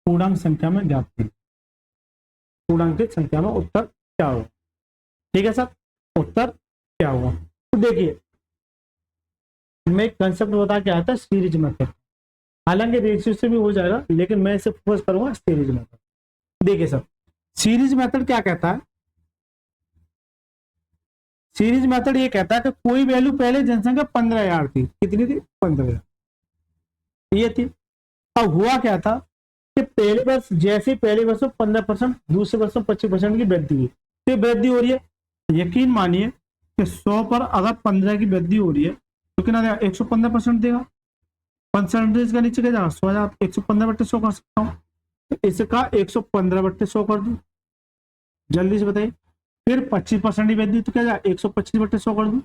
पूर्णांक संख्या में ज्ञात कीजिए। पूर्णांक संख्या में उत्तर क्या होगा? ठीक है सर, उत्तर क्या होगा? तो देखिए मैं एक कंसेप्ट बता के आता है सीरीज मेथड, हालांकि रेशियो से भी हो जाएगा लेकिन मैं इसे फोकस करूंगा सीरीज मेथड। देखिए सर सीरीज मेथड क्या कहता है, सीरीज मेथड ये कहता है कि कोई वैल्यू पहले जनसंख्या 15,000 थी, कितनी थी, 15,000 ये थी। अब हुआ क्या था कि पहले वर्ष जैसे पहले वर्ष में 15%, दूसरे वर्ष में 25% की वृद्धि हुई, तो वृद्धि हो रही है, यकीन मानिए कि 100 पर अगर 15 की वृद्धि हो रही है तो कितना देगा, 115% देगा। परसेंटेज का नीचे क्या जाएगा, 100,000, 115/100 कर सकता हूँ, तो इसका 115/100 कर दूं, जल्दी से बताइए। फिर 25% की वृद्धि तो क्या जाएगा, 125/100 कर दूं,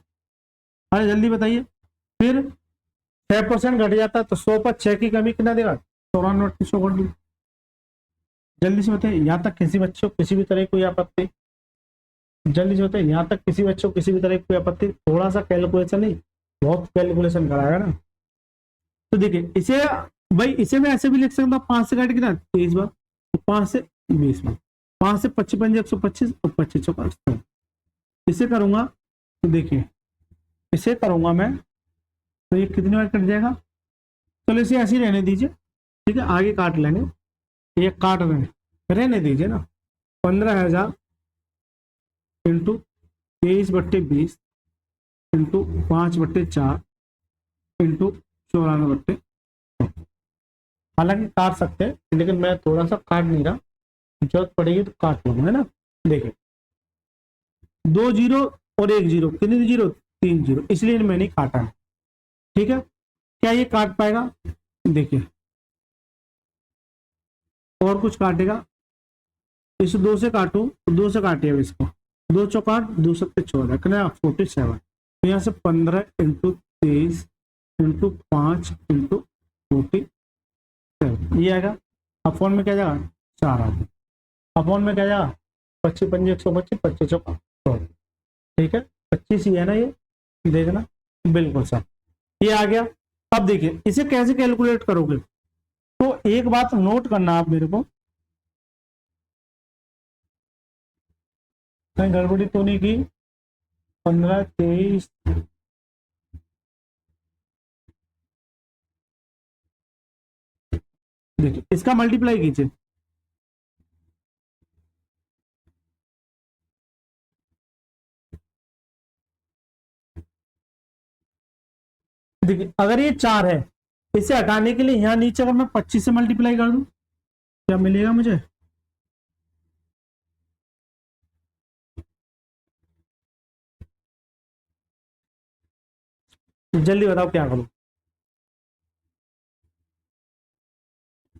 अरे जल्दी बताइए। फिर 6% घट जाता है तो 100 पर 6 की कमी कितना देगा, 94/100 कर दूं, जल्दी से बताइए। यहाँ तक किसी बच्चे को किसी भी तरह की कोई आपत्ति, जल्दी से बताइए, यहाँ तक किसी बच्चे को किसी भी तरह की कोई आपत्ति, थोड़ा सा कैलकुलेशन नहीं, बहुत कैलकुलेशन कराएगा ना। तो देखिए इसे भाई इसे मैं ऐसे भी लिख सकता हूँ, 5 से काट कितना 23 बार, तो 5 से 20 बार, 5 से 25 125 और 25 100, इसे करूंगा तो देखिए इसे करूंगा मैं तो ये कितनी बार कट जाएगा, चलो इसे ऐसे ही रहने दीजिए, ठीक है, आगे काट लेंगे, ये काट रहे रहने दीजिए ना। 15,000 इंटू 23/20 इंटू 5/4 इंटू 94/, हालांकि काट सकते हैं लेकिन मैं थोड़ा सा काट नहीं रहा, जरूरत पड़ेगी तो काट लूंगा, है ना। देखिए 2 जीरो और 1 जीरो, कितनी जीरो, 3 जीरो, इसलिए मैंने नहीं काटा है, ठीक है। क्या ये काट पाएगा, देखिए और कुछ काटेगा, इस 2 से काटू तो 2 से काटिए, अब इसको 2 चौकाट 2 7 14 कितना 47, तो यहाँ से 15 इंटू 23 इंटू 5 इंटू 47 ये आएगा। अपॉन में क्या जाएगा, 4 आ गया, अपॉन में क्या जाएगा, 25 पंजे 125, 25 चौका 100, ठीक है 25 ही है ना, ये देखना बिल्कुल सर ये आ गया। अब देखिए इसे कैसे कैलकुलेट करोगे, तो एक बात नोट करना आप मेरे को, कहीं गड़बड़ी तो नहीं की, 15 23 देखिए इसका मल्टीप्लाई कीजिए, देखिए अगर ये 4 है, इसे हटाने के लिए यहाँ नीचे अगर मैं 25 से मल्टीप्लाई कर दूं क्या मिलेगा मुझे, जल्दी बताओ क्या करूं।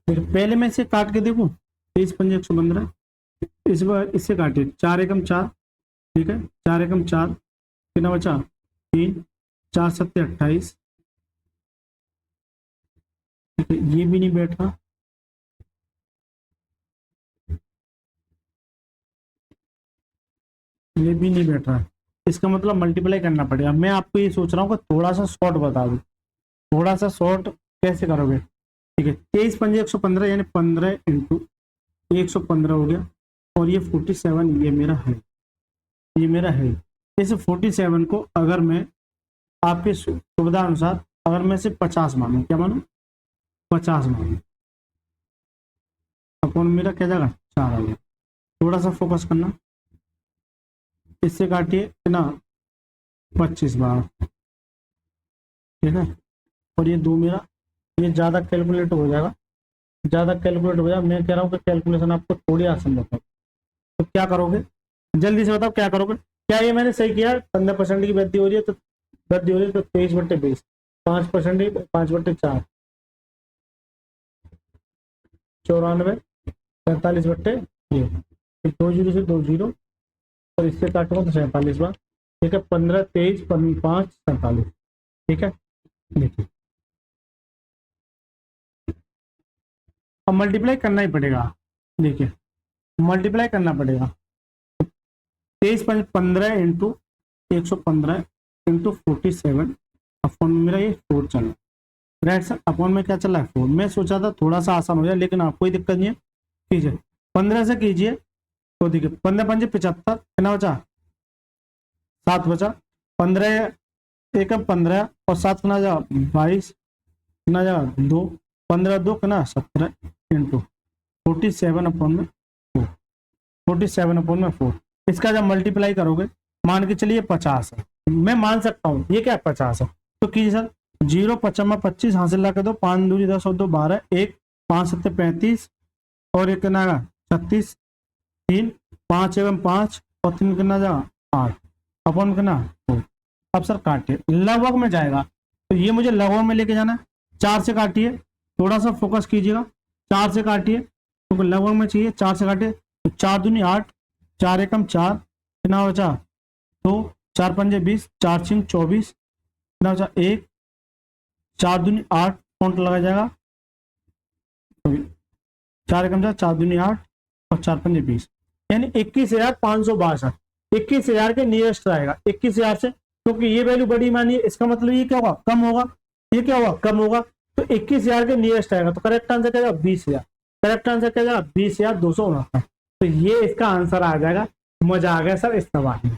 पहले मैं इसे काट के देखूं, 23 पंजे 115, इस बार इससे काटिए, 4 एकम 4, ठीक है 4 एकम 4 कितना बचा 3, 4 7 28, ठीक है ये भी नहीं बैठ रहा, ये भी नहीं बैठ रहा, इसका मतलब मल्टीप्लाई करना पड़ेगा। मैं आपको ये सोच रहा हूँ कि थोड़ा सा शॉर्ट बता दूं, थोड़ा सा शॉर्ट कैसे करोगे, ठीक है 23 पंजे 115 यानी 15 इंटू 115 हो गया, और ये 47 ये मेरा है, ये मेरा है। इस 47 को अगर मैं आपके सुविधा अनुसार अगर मैं इसे 50 मानूं, क्या मानूं 50 मानूं, अपॉन मेरा क्या जाएगा 4 आ गया। थोड़ा सा फोकस करना, इससे काटिए ना 25 बार, ठीक है, और ये 2 मेरा, ये ज़्यादा कैलकुलेट हो जाएगा, ज़्यादा कैलकुलेट हो जाएगा, मैं कह रहा हूँ कि कैलकुलेशन आपको थोड़ी आसान बताओ, तो क्या करोगे जल्दी से बताओ क्या करोगे। क्या ये मैंने सही किया, 15% की वृद्धि हो रही है तो वृद्धि हो रही है तो 23/20, 5% 5/4 94, 47 बट्टे ये, 2 जीरो से 2 जीरो और इससे काटूंगा तो 47 बार, ठीक है, 15, 23, 5, 47, ठीक है। देखिए अब मल्टीप्लाई करना ही पड़ेगा, देखिए मल्टीप्लाई करना पड़ेगा। 23 5 15 इंटू 115 इंटू 47 अपॉन मेरा ये 4 चला, राइट सर। अपॉन में क्या चला है 4। मैं सोचा था थोड़ा सा आसान हो जाए, लेकिन आप कोई दिक्कत नहीं है, कीजिए 15 से कीजिए तो देखिए 15 5 75, कितना बचा 7 बचा, 15 एक 15 और 7 कितना जा 22, कितना जा 2, 15 2 कितना 17 इंटू 47 अपॉन में 4, 47 अपॉन में 4। इसका जब मल्टीप्लाई करोगे मान के चलिए 50 है, मैं मान सकता हूँ ये क्या 50 है, तो कीजिए सर 0 55 25 हासिल ला के दो, 5 दूनी 10 और 2 12, 1 5 7 35 और एक कितना 36, 3 5 एवं 5 और 3 कितना जा 8 अपॉन कितना 4। अब सर काटिए, लगभग में जाएगा तो ये मुझे लगभग में लेके जाना है, 4 से काटिए, थोड़ा सा फोकस कीजिएगा, 4 से काटिए तो लगभग में चाहिए, 4 से काटिए तो 4 दूनी 8, 4 एकम 4, कितना बचा 2, 4 पंजे 20, 4 6 24, कितना बचा 1, 4 दूनी 8 काउंट लगा जाएगा, 4 एकम 4, 4 दूनी 8 और 4 पंजे 20, यानी 21,562। 21,000 के नियरेस्ट आएगा 21,000 से, क्योंकि ये वैल्यू बड़ी मानी है, इसका मतलब ये क्या होगा कम होगा, ये क्या होगा कम होगा, तो 21,000 के नियरेस्ट आएगा, तो करेक्ट आंसर क्या जाएगा 20,000, करेक्ट आंसर क्या जाएगा 20,269। तो ये इसका आंसर आ जाएगा। मजा आ गया सर इस सवाल में,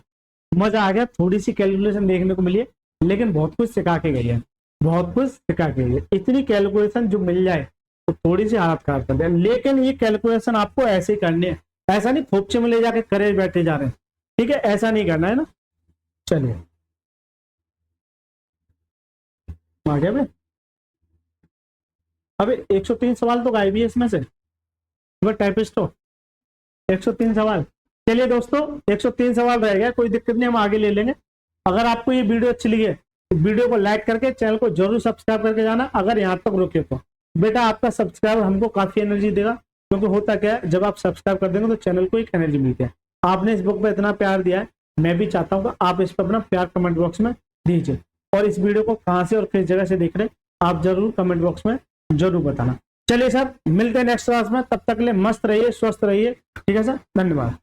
मजा आ गया, थोड़ी सी कैलकुलेशन देखने को मिली है, लेकिन बहुत कुछ सिखा के गई है, बहुत कुछ सिखा के गई है। इतनी कैलकुलेशन जो मिल जाए तो थोड़ी सी हालत खराब कर दे, लेकिन ये कैलकुलेशन आपको ऐसे ही करनी है, ऐसा नहीं फोपचे में ले जाके करे बैठे जा रहे हैं, ठीक है, ऐसा नहीं करना है ना। चलिए आ गया भाई, अबे 103 सवाल तो गायब ही है इसमें से, टाइपिस्ट हो 103 सवाल। चलिए दोस्तों 103 सवाल रह गया, कोई दिक्कत नहीं, हम आगे ले लेंगे। अगर आपको ये वीडियो अच्छी लगी है तो वीडियो को लाइक करके चैनल को जरूर सब्सक्राइब करके जाना। अगर यहाँ तक रुके तो बेटा आपका सब्सक्राइब हमको काफी एनर्जी देगा, क्योंकि होता क्या है जब आप सब्सक्राइब कर देंगे तो चैनल को एक एनर्जी मिलती है। आपने इस बुक पर इतना प्यार दिया है, मैं भी चाहता हूँ आप इस पर अपना प्यार कमेंट बॉक्स में दीजिए, और इस वीडियो को कहाँ से और किस जगह से देख रहे हैं आप जरूर कमेंट बॉक्स में जरूर बताना। चलिए सर मिलते हैं नेक्स्ट क्लास में, तब तक के लिए मस्त रहिए, स्वस्थ रहिए, ठीक है सर, धन्यवाद।